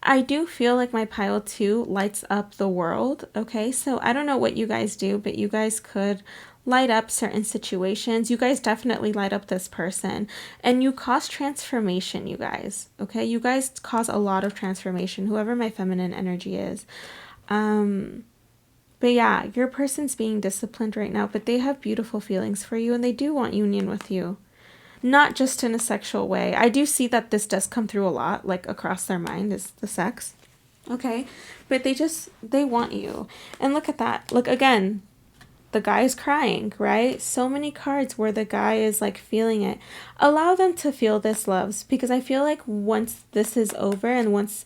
I do feel like my Pile 2 lights up the world, okay? So I don't know what you guys do, but you guys could light up certain situations. You guys definitely light up this person, and you cause transformation, you guys, okay? You guys cause a lot of transformation, whoever my feminine energy is. But yeah, your person's being disciplined right now, but they have beautiful feelings for you, and they do want union with you. Not just in a sexual way. I do see that this does come through a lot, like across their mind is the sex, okay? But they want you. And look at that. Look, again, the guy is crying, right? So many cards where the guy is like feeling it. Allow them to feel this, loves, because I feel like once this is over and once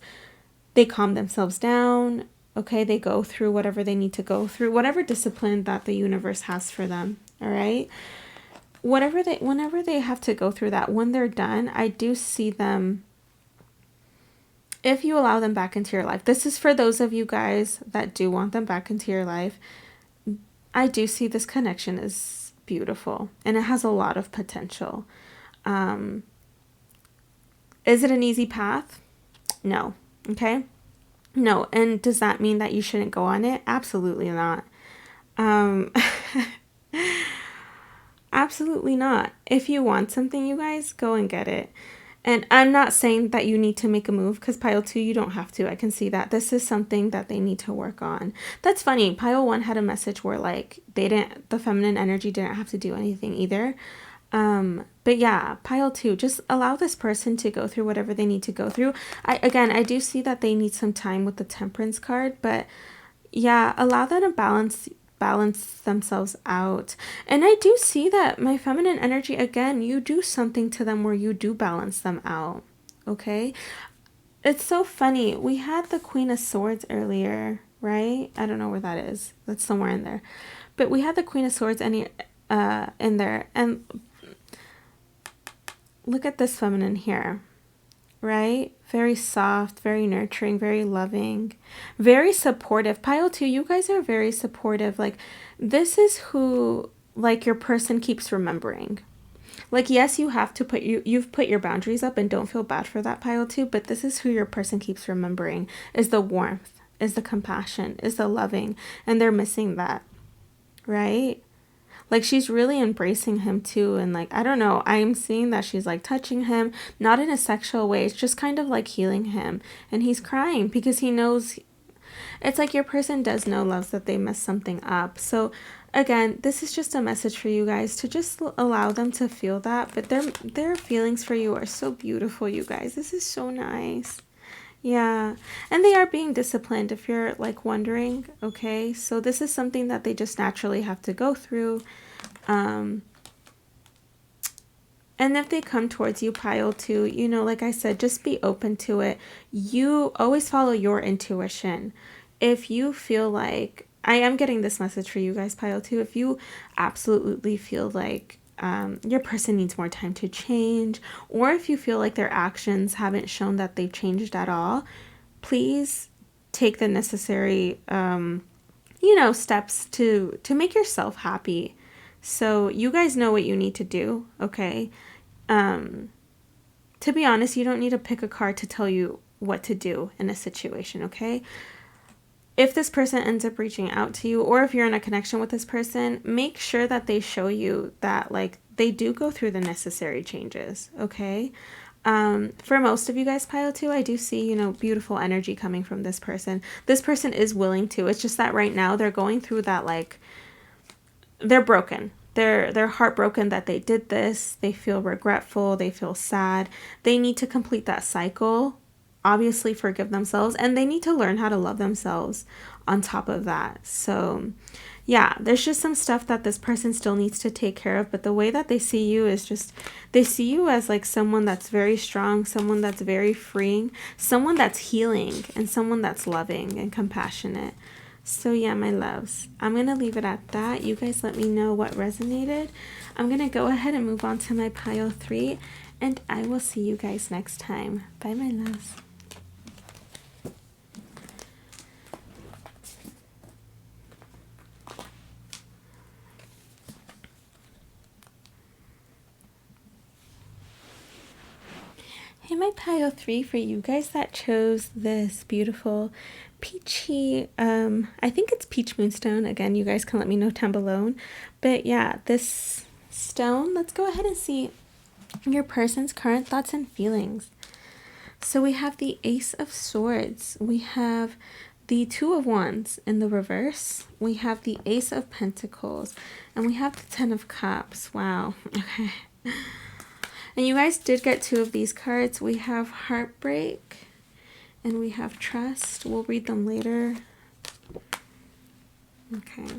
they calm themselves down, okay, they go through whatever they need to go through, whatever discipline that the universe has for them, all right? Whenever they have to go through that, when they're done, I do see them, if you allow them back into your life. This is for those of you guys that do want them back into your life. I do see this connection is beautiful, and it has a lot of potential. Is it an easy path? No. Okay? No. And does that mean that you shouldn't go on it? Absolutely not. Absolutely not. If you want something, you guys, go and get it. And I'm not saying that you need to make a move, because Pile 2, you don't have to. I can see that. This is something that they need to work on. That's funny. Pile 1 had a message where, like, the feminine energy didn't have to do anything either. But yeah, Pile 2, just allow this person to go through whatever they need to go through. I do see that they need some time with the Temperance card, but Yeah, allow them to balance themselves out. And I do see that my feminine energy, again, you do something to them where you do balance them out. Okay? It's so funny. We had the Queen of Swords earlier, right? I don't know where that is. That's somewhere in there. But we had the Queen of Swords in there. And look at this feminine here, right? Very soft, very nurturing, very loving, very supportive. Pile 2, you guys are very supportive. Like, this is who, like, your person keeps remembering. Like, yes, you have to you've put your boundaries up, and don't feel bad for that, pile 2, but this is who your person keeps remembering, is the warmth, is the compassion, is the loving, and they're missing that, right? Like, she's really embracing him too, and like, I don't know, I'm seeing that she's like touching him, not in a sexual way, it's just kind of like healing him, and he's crying because he knows, it's like your person does know, loves, that they messed something up. So again, this is just a message for you guys to just allow them to feel that, but their feelings for you are so beautiful, you guys. This is so nice. Yeah, and they are being disciplined, if you're like wondering. Okay, so this is something that they just naturally have to go through. And if they come towards you, pile 2, you know, like I said, just be open to it. You always follow your intuition. If you feel like, I am getting this message for you guys, pile 2, if you absolutely feel like your person needs more time to change, or if you feel like their actions haven't shown that they've changed at all, please take the necessary, you know, steps to make yourself happy. So you guys know what you need to do, okay? To be honest, you don't need to pick a card to tell you what to do in a situation, okay? If this person ends up reaching out to you, or if you're in a connection with this person, make sure that they show you that, like, they do go through the necessary changes, okay? For most of you guys, pile 2, I do see, you know, beautiful energy coming from this person. This person is willing to. It's just that right now they're going through that, like, they're broken. They're heartbroken that they did this. They feel regretful. They feel sad. They need to complete that cycle. Obviously forgive themselves, and they need to learn how to love themselves on top of that. So yeah, there's just some stuff that this person still needs to take care of, but the way that they see you is just, they see you as like someone that's very strong, someone that's very freeing, someone that's healing, and someone that's loving and compassionate. So yeah, my loves, I'm going to leave it at that. You guys let me know what resonated. I'm going to go ahead and move on to my pile 3, and I will see you guys next time. Bye, my loves. Hey, my pile 3, for you guys that chose this beautiful peachy, I think it's peach moonstone. Again, you guys can let me know down below. But yeah, this stone, let's go ahead and see your person's current thoughts and feelings. So we have the Ace of Swords. We have the Two of Wands in the reverse. We have the Ace of Pentacles. And we have the Ten of Cups. Wow. Okay. And you guys did get 2 of these cards. We have Heartbreak and we have Trust. We'll read them later. Okay.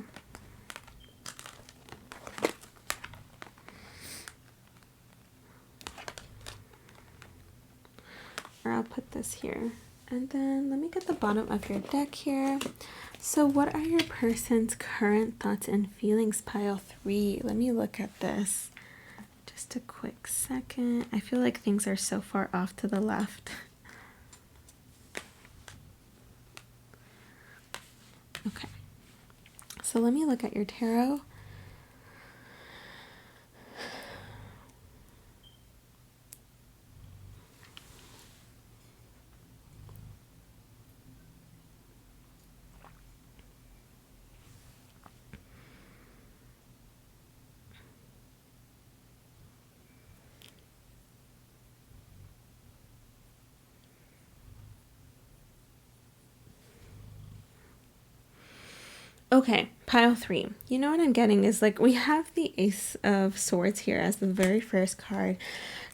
Or I'll put this here. And then let me get the bottom of your deck here. So what are your person's current thoughts and feelings, pile 3? Let me look at this. Just a quick second. I feel like things are so far off to the left. Okay. So let me look at your tarot. Okay, pile 3. You know what I'm getting is, like, we have the Ace of Swords here as the very first card.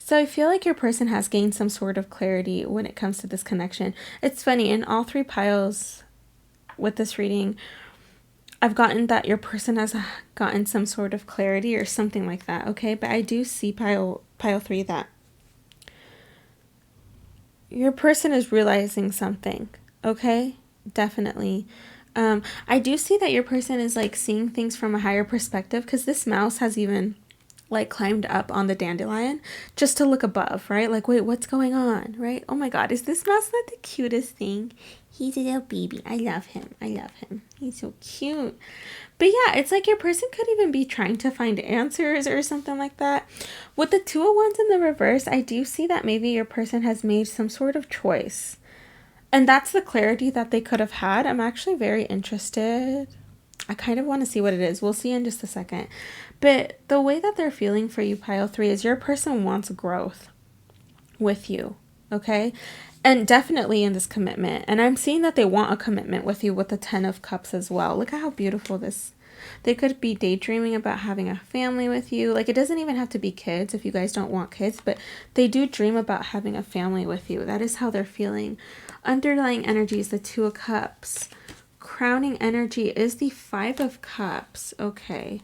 So I feel like your person has gained some sort of clarity when it comes to this connection. It's funny, in all 3 piles, with this reading, I've gotten that your person has gotten some sort of clarity or something like that, okay? But I do see pile 3 that your person is realizing something, okay? Definitely. I do see that your person is like seeing things from a higher perspective, because this mouse has even like climbed up on the dandelion just to look above, right? Like, wait, what's going on, right? Oh my God, is this mouse not the cutest thing? He's a little baby. I love him. I love him. He's so cute. But yeah, it's like your person could even be trying to find answers or something like that. With the Two of Wands in the reverse, I do see that maybe your person has made some sort of choice. And that's the clarity that they could have had. I'm actually very interested. I kind of want to see what it is. We'll see in just a second. But the way that they're feeling for you, pile 3, is your person wants growth with you, okay? And definitely in this commitment. And I'm seeing that they want a commitment with you with the 10 of Cups as well. Look at how beautiful this. They could be daydreaming about having a family with you. Like, it doesn't even have to be kids if you guys don't want kids, but they do dream about having a family with you. That is how they're feeling. Underlying energy is the 2 of Cups. Crowning energy is the 5 of Cups. Okay.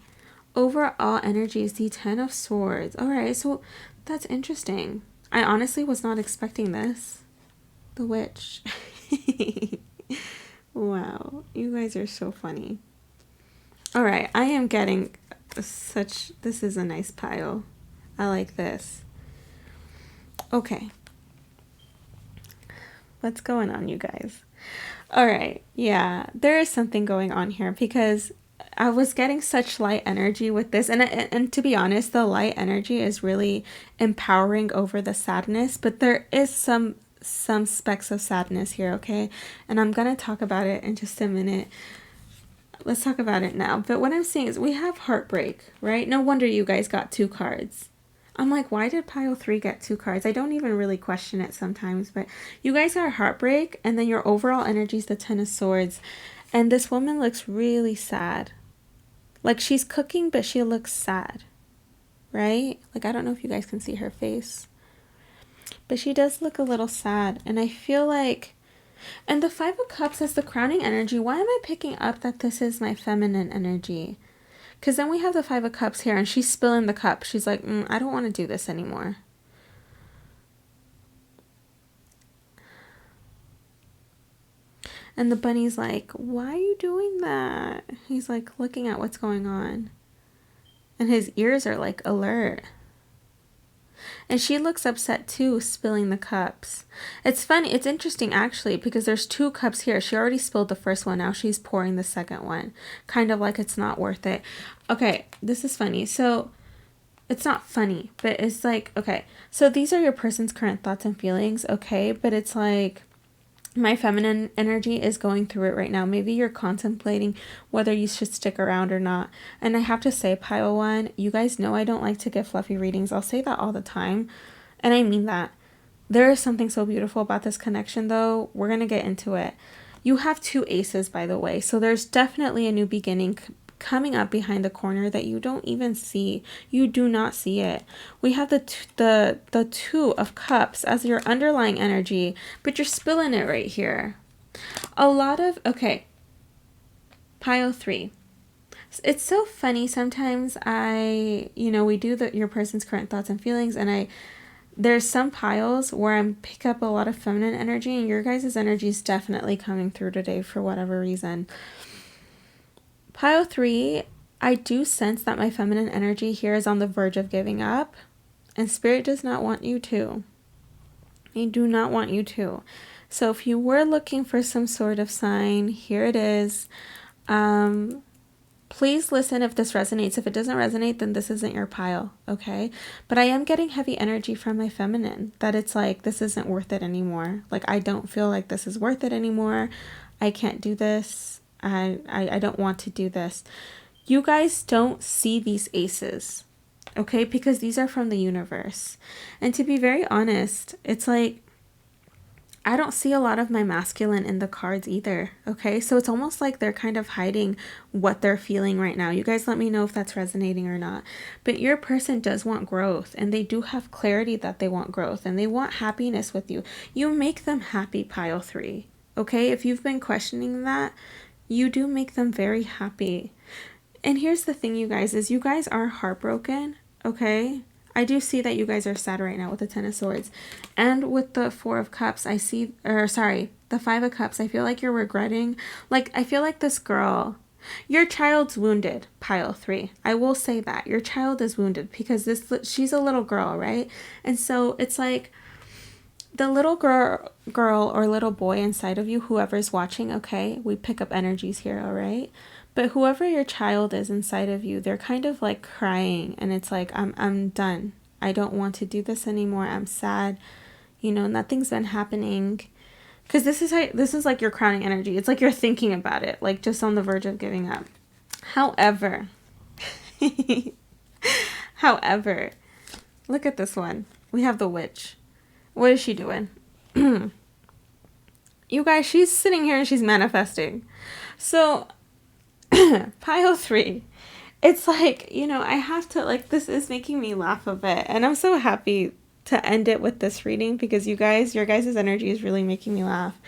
Overall energy is the 10 of Swords. All right, so that's interesting. I honestly was not expecting this. The Witch. Wow, you guys are so funny. All right, I am getting such... This is a nice pile. I like this. Okay. What's going on, you guys? All right, yeah, there is something going on here, because I was getting such light energy with this, and to be honest, the light energy is really empowering over the sadness, but there is some specks of sadness here, okay? And I'm gonna talk about it in just a minute. Let's talk about it now. But what I'm saying is we have heartbreak, right? No wonder you guys got 2 cards. I'm like, why did pile 3 get 2 cards? I don't even really question it sometimes, but you guys got heartbreak, and then your overall energy is the 10 of Swords. And this woman looks really sad. Like, she's cooking, but she looks sad, right? Like, I don't know if you guys can see her face, but she does look a little sad. And I feel like, and the 5 of Cups has the crowning energy. Why am I picking up that this is my feminine energy? Because then we have the 5 of Cups here, and she's spilling the cup. She's like, I don't want to do this anymore. And the bunny's like, why are you doing that? He's like looking at what's going on. And his ears are like alert. And she looks upset too, spilling the cups. It's funny, it's interesting actually, because there's 2 cups here. She already spilled the first one, now she's pouring the second one. Kind of like it's not worth it. Okay, this is funny. So, it's not funny, but it's like, okay, so these are your person's current thoughts and feelings, okay? But it's like, my feminine energy is going through it right now. Maybe you're contemplating whether you should stick around or not. And I have to say, pile 1, you guys know I don't like to give fluffy readings. I'll say that all the time. And I mean that. There is something so beautiful about this connection, though. We're going to get into it. You have 2 aces, by the way. So there's definitely a new beginning coming up behind the corner that you don't even see. You do not see it. We have the 2 of Cups as your underlying energy, but you're spilling it right here. A lot of, okay, pile 3. It's so funny. Sometimes we do your person's current thoughts and feelings, and there's some piles where I pick up a lot of feminine energy, and your guys' energy is definitely coming through today for whatever reason. Pile 3, I do sense that my feminine energy here is on the verge of giving up, and Spirit does not want you to. They do not want you to. So if you were looking for some sort of sign, here it is. Please listen if this resonates. If it doesn't resonate, then this isn't your pile, okay? But I am getting heavy energy from my feminine, that it's like, this isn't worth it anymore. Like, I don't feel like this is worth it anymore. I can't do this. I don't want to do this. You guys don't see these aces, okay? Because these are from the universe. And to be very honest, it's like, I don't see a lot of my masculine in the cards either, okay? So it's almost like they're kind of hiding what they're feeling right now. You guys let me know if that's resonating or not. But your person does want growth, and they do have clarity that they want growth, and they want happiness with you. You make them happy, pile 3. Okay, if you've been questioning that, you do make them very happy. And here's the thing, you guys, is you guys are heartbroken, okay? I do see that you guys are sad right now with the Ten of Swords. And with the Four of Cups, I see, or sorry, the Five of Cups, I feel like you're regretting. Like, I feel like this girl, your child's wounded, pile 3. I will say that. Your child is wounded because she's a little girl, right? And so it's like the little girl or little boy inside of you, whoever's watching, okay? We pick up energies here, all right? But whoever your child is inside of you, they're kind of like crying, and it's like, I'm done. I don't want to do this anymore. I'm sad. You know, nothing's been happening. Because this is like your crowning energy. It's like you're thinking about it, like just on the verge of giving up. However, however, look at this one. We have the witch. What is she doing? You guys, she's sitting here and she's manifesting. So pile 3, it's like, you know, I have to, like, this is making me laugh a bit, and I'm so happy to end it with this reading because you guys, your guys' energy is really making me laugh.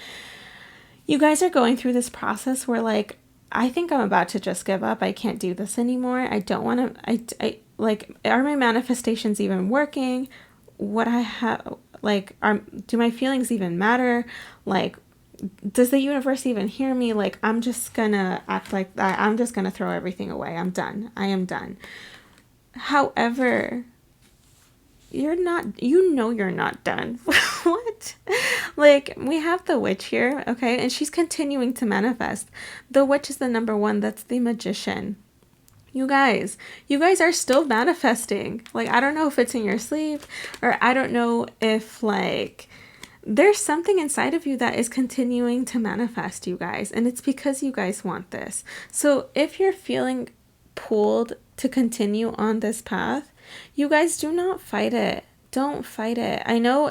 You guys are going through this process where, like, I think I'm about to just give up. I can't do this anymore. I don't want to, I like, are my manifestations even working? What I have, like, do my feelings even matter? Like, does the universe even hear me? Like, I'm just gonna act like that. I'm just gonna throw everything away. I'm done. I am done. However, you're not, you know, you're not done. What? Like, we have the witch here, okay? And she's continuing to manifest. The witch is the number 1. That's the magician. You guys are still manifesting. Like, I don't know if it's in your sleep, or I don't know if, like, there's something inside of you that is continuing to manifest, you guys. And it's because you guys want this. So if you're feeling pulled to continue on this path, you guys, do not fight it. Don't fight it. I know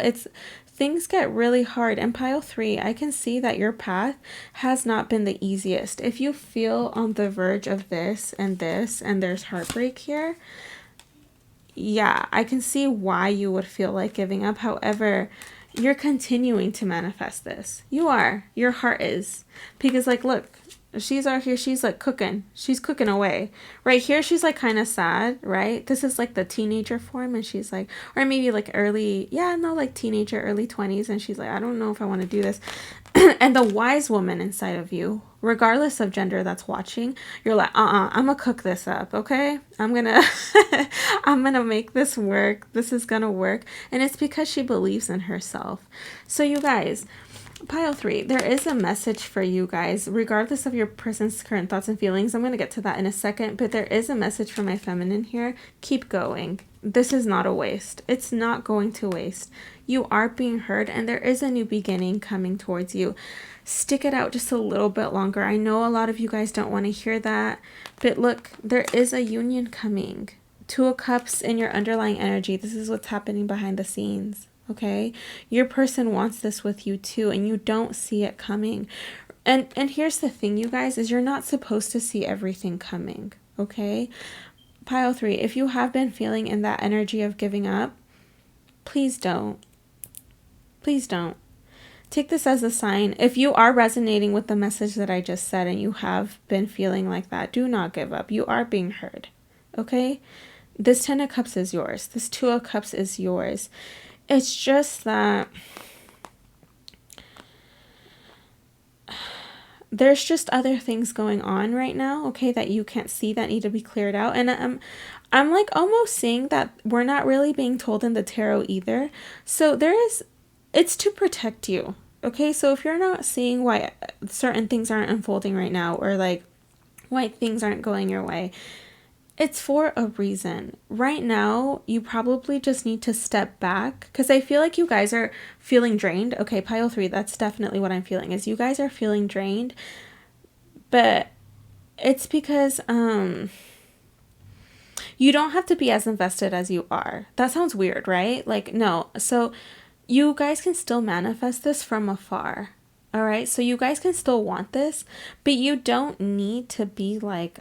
things get really hard. And pile 3, I can see that your path has not been the easiest. If you feel on the verge of this, and there's heartbreak here, yeah, I can see why you would feel like giving up. However, you're continuing to manifest this. You are. Your heart is. Because, like, look, she's out here. She's, like, cooking. She's cooking away. Right here, she's, like, kind of sad, right? This is, like, the teenager form. And she's, like, or maybe, like, like, teenager, early 20s. And she's, like, I don't know if I want to do this. And the wise woman inside of you, regardless of gender that's watching, you're like, I'm gonna cook this up, okay? I'm gonna make this work. This is gonna work. And it's because she believes in herself. So you guys, pile 3, there is a message for you guys, regardless of your person's current thoughts and feelings. I'm gonna get to that in a second, but there is a message for my feminine here. Keep going. This is not a waste. It's not going to waste. You are being heard, and there is a new beginning coming towards you. Stick it out just a little bit longer. I know a lot of you guys don't want to hear that, but look, there is a union coming. 2 of Cups in your underlying energy. This is what's happening behind the scenes, okay? Your person wants this with you too, and you don't see it coming. And here's the thing, you guys, is you're not supposed to see everything coming, okay? Pile 3, if you have been feeling in that energy of giving up, please don't. Please don't. Take this as a sign. If you are resonating with the message that I just said and you have been feeling like that, do not give up. You are being heard, okay? This 10 of Cups is yours. This 2 of Cups is yours. It's just that there's just other things going on right now, okay, that you can't see that need to be cleared out. And I'm like almost seeing that we're not really being told in the tarot either. So it's to protect you, okay? So if you're not seeing why certain things aren't unfolding right now, or like why things aren't going your way, it's for a reason. Right now, you probably just need to step back, because I feel like you guys are feeling drained. Okay, pile 3, that's definitely what I'm feeling, is you guys are feeling drained. But it's because you don't have to be as invested as you are. That sounds weird, right? Like, no. So you guys can still manifest this from afar. All right? So you guys can still want this, but you don't need to be like,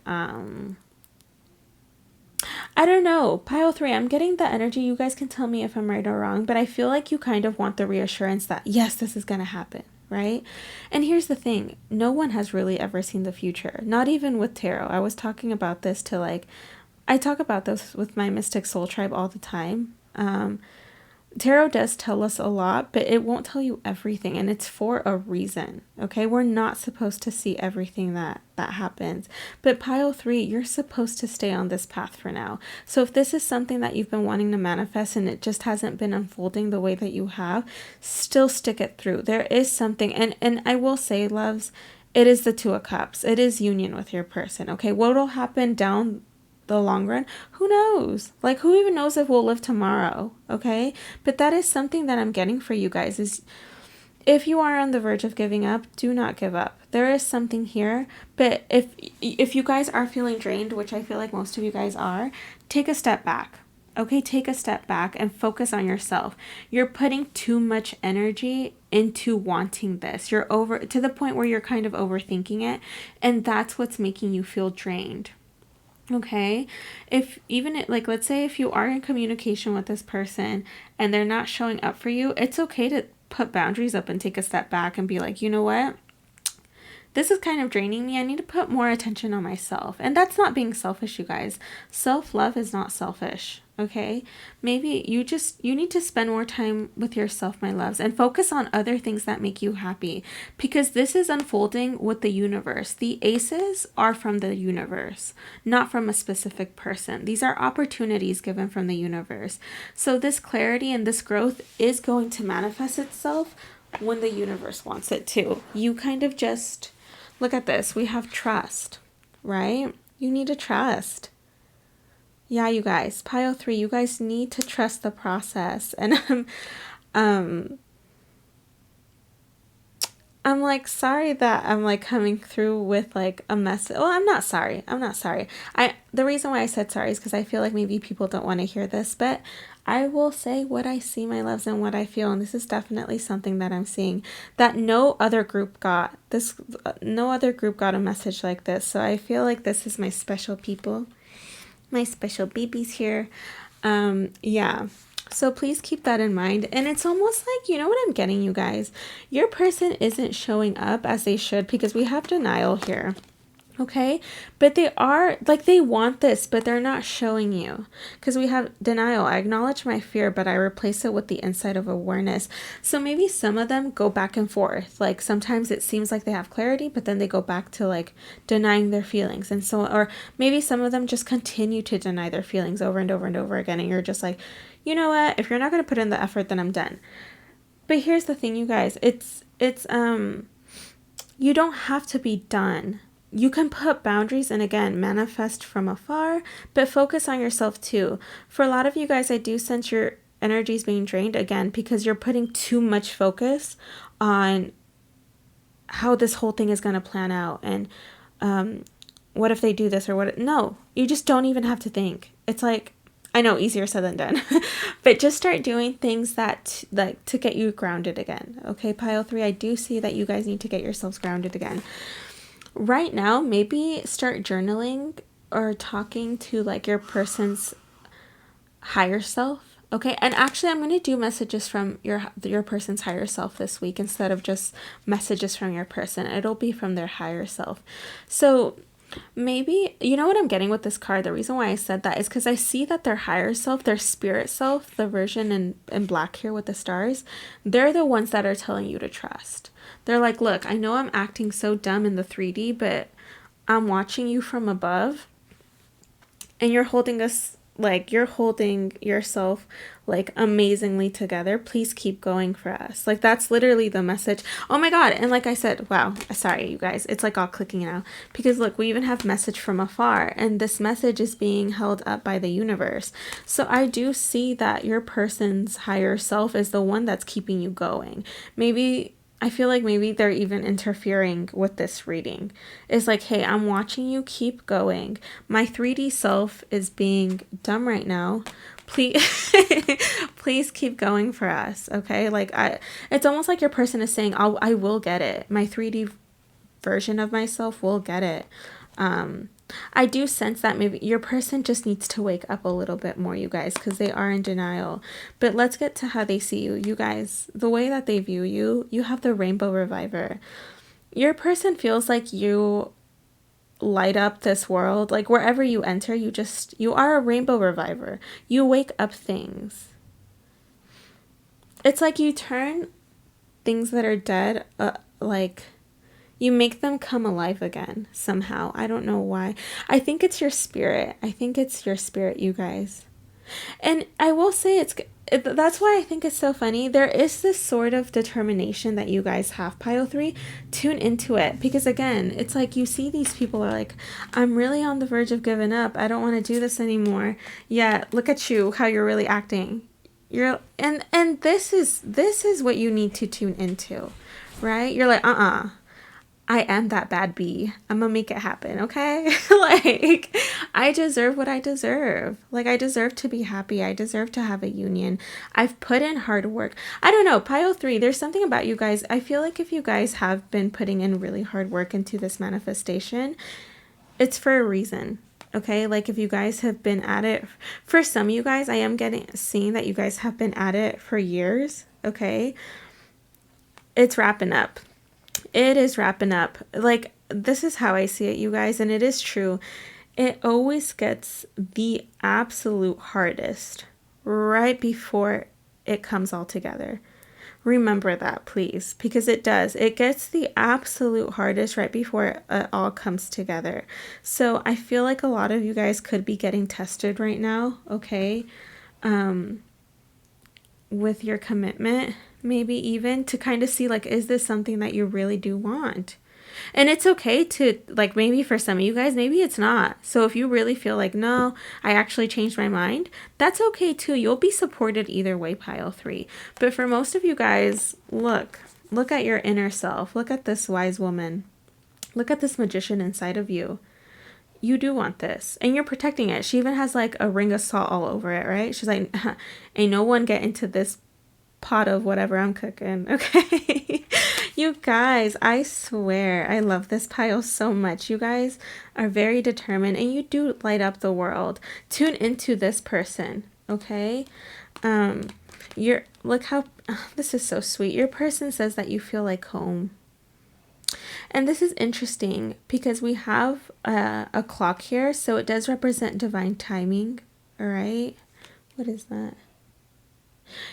I don't know. Pile 3, I'm getting the energy. You guys can tell me if I'm right or wrong, but I feel like you kind of want the reassurance that, yes, this is going to happen, right? And here's the thing. No one has really ever seen the future. Not even with tarot. I was talking about this to like, I talk about this with my Mystic Soul Tribe all the time. Tarot does tell us a lot, but it won't tell you everything, and it's for a reason, okay? We're not supposed to see everything that happens. But pile 3, you're supposed to stay on this path for now. So if this is something that you've been wanting to manifest and it just hasn't been unfolding the way that you have, still stick it through. There is something, and I will say, loves, it is the 2 of Cups. It is union with your person, okay? What will happen down the long run, who knows? Like, who even knows if we'll live tomorrow, okay? But that is something that I'm getting for you guys, is if you are on the verge of giving up, do not give up. There is something here. But if you guys are feeling drained, which I feel like most of you guys are, take a step back. Okay, take a step back and focus on yourself. You're putting too much energy into wanting this. You're over to the point where you're kind of overthinking it, and that's what's making you feel drained. Okay, if even it, like, let's say if you are in communication with this person and they're not showing up for you, it's okay to put boundaries up and take a step back and be like, you know what? This is kind of draining me. I need to put more attention on myself. And that's not being selfish, you guys. Self-love is not selfish, okay? Maybe you need to spend more time with yourself, my loves, and focus on other things that make you happy, because this is unfolding with the universe. The aces are from the universe, not from a specific person. These are opportunities given from the universe. So this clarity and this growth is going to manifest itself when the universe wants it to. You kind of just... Look at this. We have trust, right? You need to trust. Yeah, you guys. Pile 3, you guys need to trust the process. And I'm like, sorry that I'm like coming through with like a message. Well, I'm not sorry. The reason why I said sorry is because I feel like maybe people don't want to hear this, but I will say what I see, my loves, and what I feel. And this is definitely something that I'm seeing that no other group got. No other group got a message like this. So I feel like this is my special people, my special babies here. Yeah. So please keep that in mind. And it's almost like, you know what I'm getting, you guys? Your person isn't showing up as they should, because we have denial here. Okay, but they are like, they want this, but they're not showing you, because we have denial. I acknowledge my fear, but I replace it with the insight of awareness. So maybe some of them go back and forth. Like sometimes it seems like they have clarity, but then they go back to like denying their feelings. And so, or maybe some of them just continue to deny their feelings over and over and over again. And you're just like, you know what? If you're not going to put in the effort, then I'm done. But here's the thing, you guys, it's you don't have to be done. You can put boundaries and, again, manifest from afar, but focus on yourself too. For a lot of you guys, I do sense your energy is being drained, again, because you're putting too much focus on how this whole thing is going to plan out. And what if they do this or what? No, you just don't even have to think. It's like, I know, easier said than done, but just start doing things that like to get you grounded again. Okay, pile 3, I do see that you guys need to get yourselves grounded again. Right now, maybe start journaling or talking to like your person's higher self. Okay, and actually I'm going to do messages from your person's higher self this week instead of just messages from your person. It'll be from their higher self. So maybe, you know what I'm getting with this card? The reason why I said that is because I see that their higher self, their spirit self, the version in black here with the stars, they're the ones that are telling you to trust. They're like, look, I know I'm acting so dumb in the 3D, but I'm watching you from above, and you're holding yourself like amazingly together. Please keep going for us. Like, that's literally the message. Oh my God. And like I said, wow, sorry you guys, it's like all clicking now, because look, we even have message from afar, and this message is being held up by the universe. So I do see that your person's higher self is the one that's keeping you going. Maybe I feel like maybe they're even interfering with this reading. It's like, hey, I'm watching you, keep going. My 3D self is being dumb right now. Please, please keep going for us, okay? Like, it's almost like your person is saying, I will get it. My 3D version of myself will get it. I do sense that maybe your person just needs to wake up a little bit more, you guys, because they are in denial. But let's get to how they see you. You guys, the way that they view you, you have the Rainbow Reviver. Your person feels like you light up this world. Like wherever you enter, you are a Rainbow Reviver. You wake up things. It's like you turn things that are dead, like you make them come alive again somehow. I don't know why. I think it's your spirit. I think it's your spirit, you guys. And I will say that's why I think it's so funny. There is this sort of determination that you guys have, Pile 3. Tune into it. Because again, it's like you see these people are like, I'm really on the verge of giving up. I don't want to do this anymore. Yeah, look at you, how you're really acting. And this is what you need to tune into, right? You're like, I am that bad bee. I'm gonna make it happen, okay? Like, I deserve what I deserve. Like, I deserve to be happy. I deserve to have a union. I've put in hard work. I don't know, Pile 3, there's something about you guys. I feel like if you guys have been putting in really hard work into this manifestation, it's for a reason, okay? Like, if you guys have been at it, for some of you guys, I am seeing that you guys have been at it for years, okay? It's wrapping up. It is wrapping up. Like, this is how I see it, you guys, and it is true. It always gets the absolute hardest right before it comes all together. Remember that, please, because it does. It gets the absolute hardest right before it all comes together. So I feel like a lot of you guys could be getting tested right now, okay? With your commitment, maybe even to kind of see, like, is this something that you really do want? And it's okay to, like, maybe for some of you guys, maybe it's not. So if you really feel like, no, I actually changed my mind, that's okay too. You'll be supported either way, Pile 3. But for most of you guys, look at your inner self. Look at this wise woman. Look at this magician inside of you. You do want this, and you're protecting it. She even has like a ring of salt all over it, right? She's like, ain't no one get into this pot of whatever I'm cooking, okay? You guys, I swear, I love this pile so much. You guys are very determined, and you do light up the world. Tune into this person, okay? Look how, this is so sweet. Your person says that you feel like home. And this is interesting because we have a clock here, so it does represent divine timing, all right? What is that?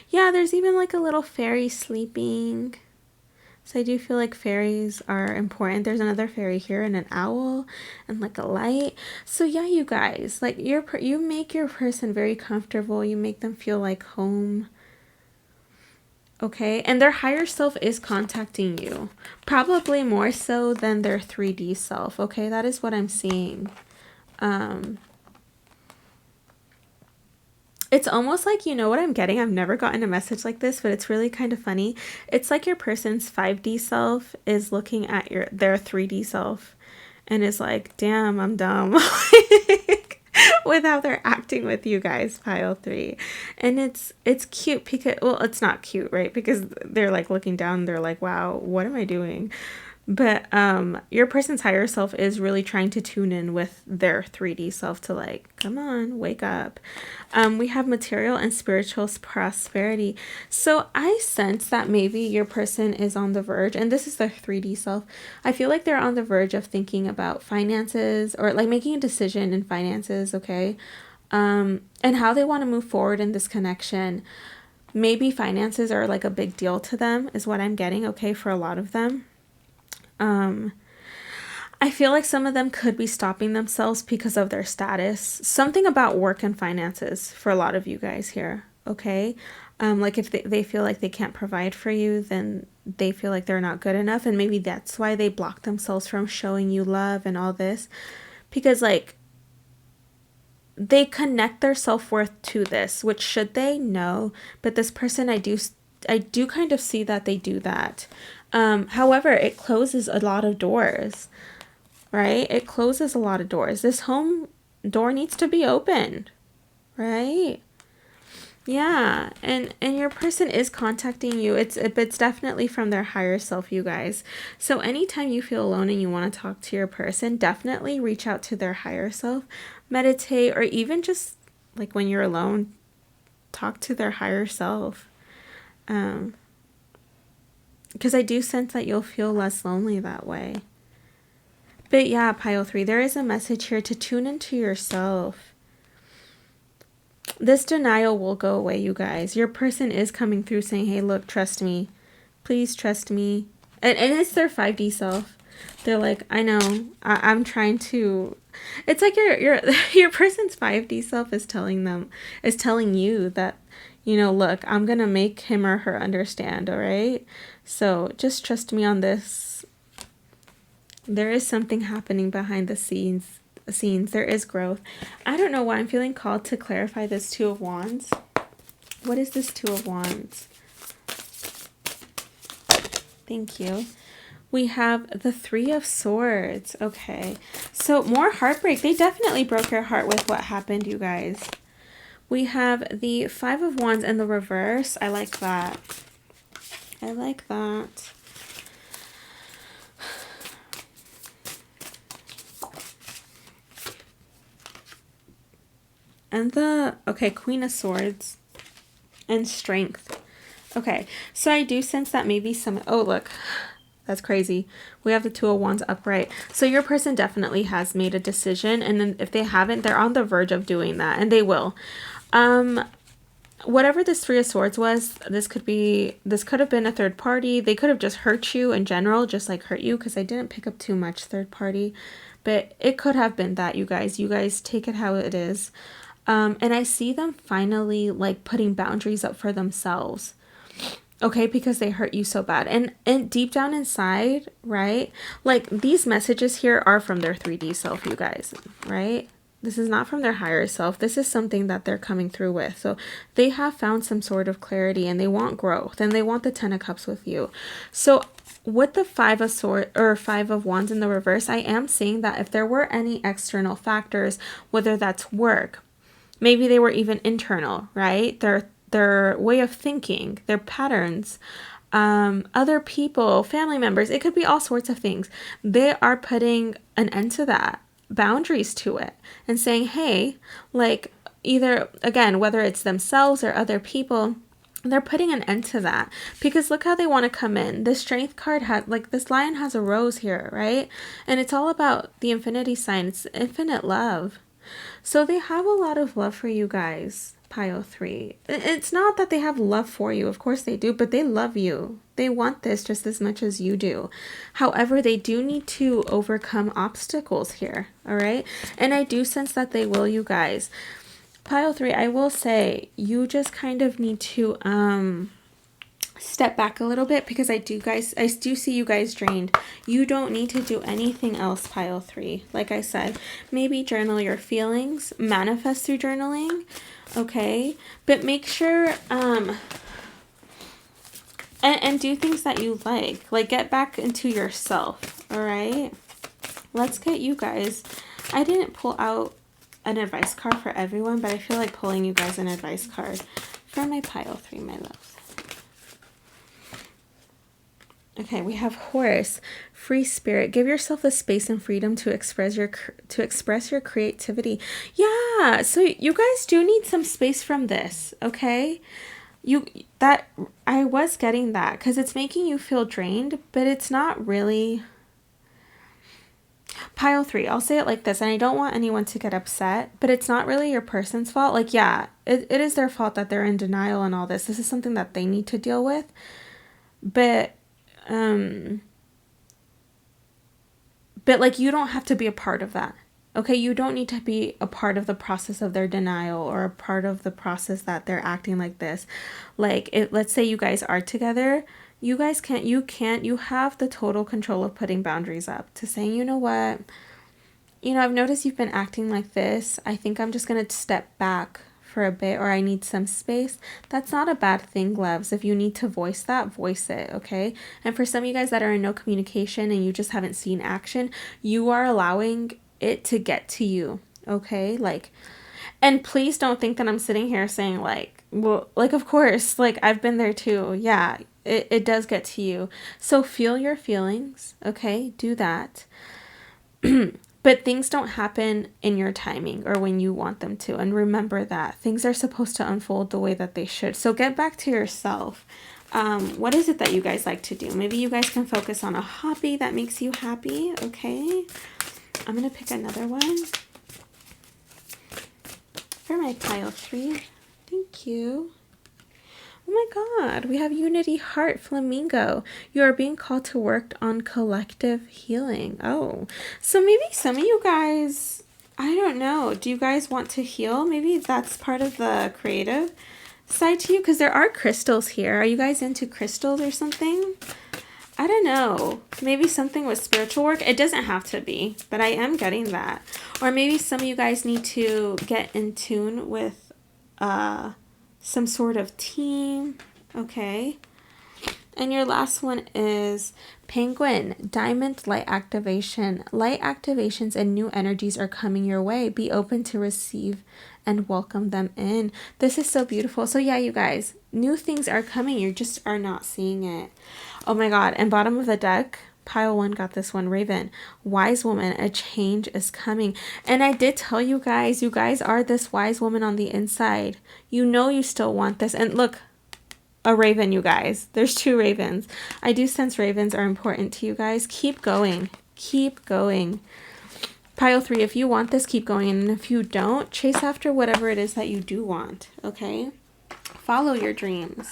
Yeah, there's even like a little fairy sleeping. So I do feel like fairies are important. There's another fairy here and an owl and like a light. So yeah, you guys, like you make your person very comfortable. You make them feel like home. Okay, and their higher self is contacting you, probably more so than their 3D self. Okay, that is what I'm seeing. It's almost like, you know what I'm getting? I've never gotten a message like this, but it's really kind of funny. It's like your person's 5D self is looking at their 3D self and is like, damn, I'm dumb. With how they're acting with you guys, Pile 3. And it's cute because, well, it's not cute, right? Because they're like looking down, they're like, wow, what am I doing? But your person's higher self is really trying to tune in with their 3D self to like, come on, wake up. We have material and spiritual prosperity. So I sense that maybe your person is on the verge, and this is their 3D self. I feel like they're on the verge of thinking about finances or like making a decision in finances, okay? And how they want to move forward in this connection. Maybe finances are like a big deal to them is what I'm getting, okay, for a lot of them. I feel like some of them could be stopping themselves because of their status. Something about work and finances for a lot of you guys here, okay? Like if they feel like they can't provide for you, then they feel like they're not good enough. And maybe that's why they block themselves from showing you love and all this. Because like they connect their self-worth to this, which should they? No. But this person, I do kind of see that they do that. However, it closes a lot of doors, right? It closes a lot of doors. This home door needs to be opened, right? Yeah, and your person is contacting you. It's definitely from their higher self, you guys. So anytime you feel alone and you want to talk to your person, definitely reach out to their higher self, meditate, or even just like when you're alone, talk to their higher self. Because I do sense that you'll feel less lonely that way. But yeah, pile 3, there is a message here to tune into yourself. This denial will go away, you guys. Your person is coming through saying, hey, look, trust me. Please trust me. And it's their 5D self. They're like, I know, I'm trying to... It's like your person's 5D self is telling you that, you know, look, I'm going to make him or her understand, all right? So just trust me on this. There is something happening behind the scenes. There is growth. I don't know why I'm feeling called to clarify this 2 of Wands. What is this 2 of Wands? Thank you. We have the 3 of Swords. Okay. So more heartbreak. They definitely broke your heart with what happened, you guys. We have the 5 of Wands and the reverse. I like that. I like that. And the, okay, Queen of Swords and Strength. Okay, so I do sense that maybe some, oh, look, that's crazy. We have the 2 of Wands upright. So your person definitely has made a decision. And then if they haven't, they're on the verge of doing that. And they will. Whatever this 3 of Swords was, this could have been a third party. They could have just hurt you in general, just like hurt you. Because I didn't pick up too much third party. But it could have been that, you guys. You guys take it how it is. And I see them finally like putting boundaries up for themselves. Okay, because they hurt you so bad. And deep down inside, right? Like these messages here are from their 3D self, you guys, right? This is not from their higher self. This is something that they're coming through with. So they have found some sort of clarity and they want growth and they want the 10 of Cups with you. So with the 5 of Swords or 5 of Wands in the reverse, I am seeing that if there were any external factors, whether that's work, maybe they were even internal, right? Their way of thinking, their patterns, other people, family members, it could be all sorts of things. They are putting an end to that, boundaries to it, and saying, hey, like either, again, whether it's themselves or other people, they're putting an end to that. Because look how they want to come in. The Strength card had, like, this lion has a rose here, right? And it's all about the infinity sign. It's infinite love. So they have a lot of love for you guys, pile 3. It's not that they have love for you. Of course they do, but they love you. They want this just as much as you do. However, they do need to overcome obstacles here, all right? And I do sense that they will, you guys. Pile 3, I will say, you just kind of need to step back a little bit because I do see you guys drained. You don't need to do anything else, pile 3. Like I said, maybe journal your feelings, manifest through journaling, okay? But make sure and do things that you like get back into yourself, all right? Let's get you guys. I didn't pull out an advice card for everyone, but I feel like pulling you guys an advice card for my pile 3, my loves. Okay, we have Horse, free spirit. Give yourself the space and freedom to express your creativity. Yeah, so you guys do need some space from this, okay? I was getting that because it's making you feel drained, but it's not really. Pile 3, I'll say it like this, and I don't want anyone to get upset, but it's not really your person's fault. Like, yeah, it is their fault that they're in denial and all this. This is something that they need to deal with, but like, you don't have to be a part of that. Okay, you don't need to be a part of the process of their denial or a part of the process that they're acting like this. Like, let's say you guys are together, you have the total control of putting boundaries up, to saying, you know what, I've noticed you've been acting like this. I think I'm just going to step back for a bit, or I need some space. That's not a bad thing, loves. If you need to voice that, voice it, okay? And for some of you guys that are in no communication and you just haven't seen action, you are allowing it to get to you, okay? Like, and please don't think that I'm sitting here saying, like, Well, like, of course, like, I've been there too. Yeah, it does get to you. So feel your feelings, okay? Do that. But things don't happen in your timing or when you want them to. And remember that things are supposed to unfold the way that they should. So get back to yourself. What is it that you guys like to do? Maybe you guys can focus on a hobby that makes you happy, okay? I'm going to pick another one for my pile 3. Thank you. Oh my God, we have Unity Heart Flamingo. You are being called to work on collective healing. Oh, so maybe some of you guys, I don't know. Do you guys want to heal? Maybe that's part of the creative side to you, because there are crystals here. Are you guys into crystals or something? I don't know. Maybe something with spiritual work. It doesn't have to be, but I am getting that. Or maybe some of you guys need to get in tune with some sort of team. Okay. And your last one is Penguin, Diamond Light Activation. Light activations and new energies are coming your way. Be open to receive and welcome them in. This is so beautiful. So yeah, you guys, new things are coming. You just are not seeing it. Oh my God. And bottom of the deck, pile 1 got this one. Raven, wise woman, a change is coming. And I did tell you guys are this wise woman on the inside. You know you still want this. And look, a raven, you guys. There's 2 ravens. I do sense ravens are important to you guys. Keep going. Keep going. Pile 3, if you want this, keep going. And if you don't, chase after whatever it is that you do want. Okay? Follow your dreams.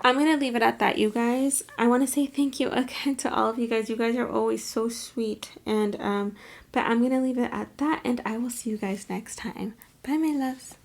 I'm going to leave it at that, you guys. I want to say thank you again to all of you guys. You guys are always so sweet. And but I'm going to leave it at that, and I will see you guys next time. Bye, my loves.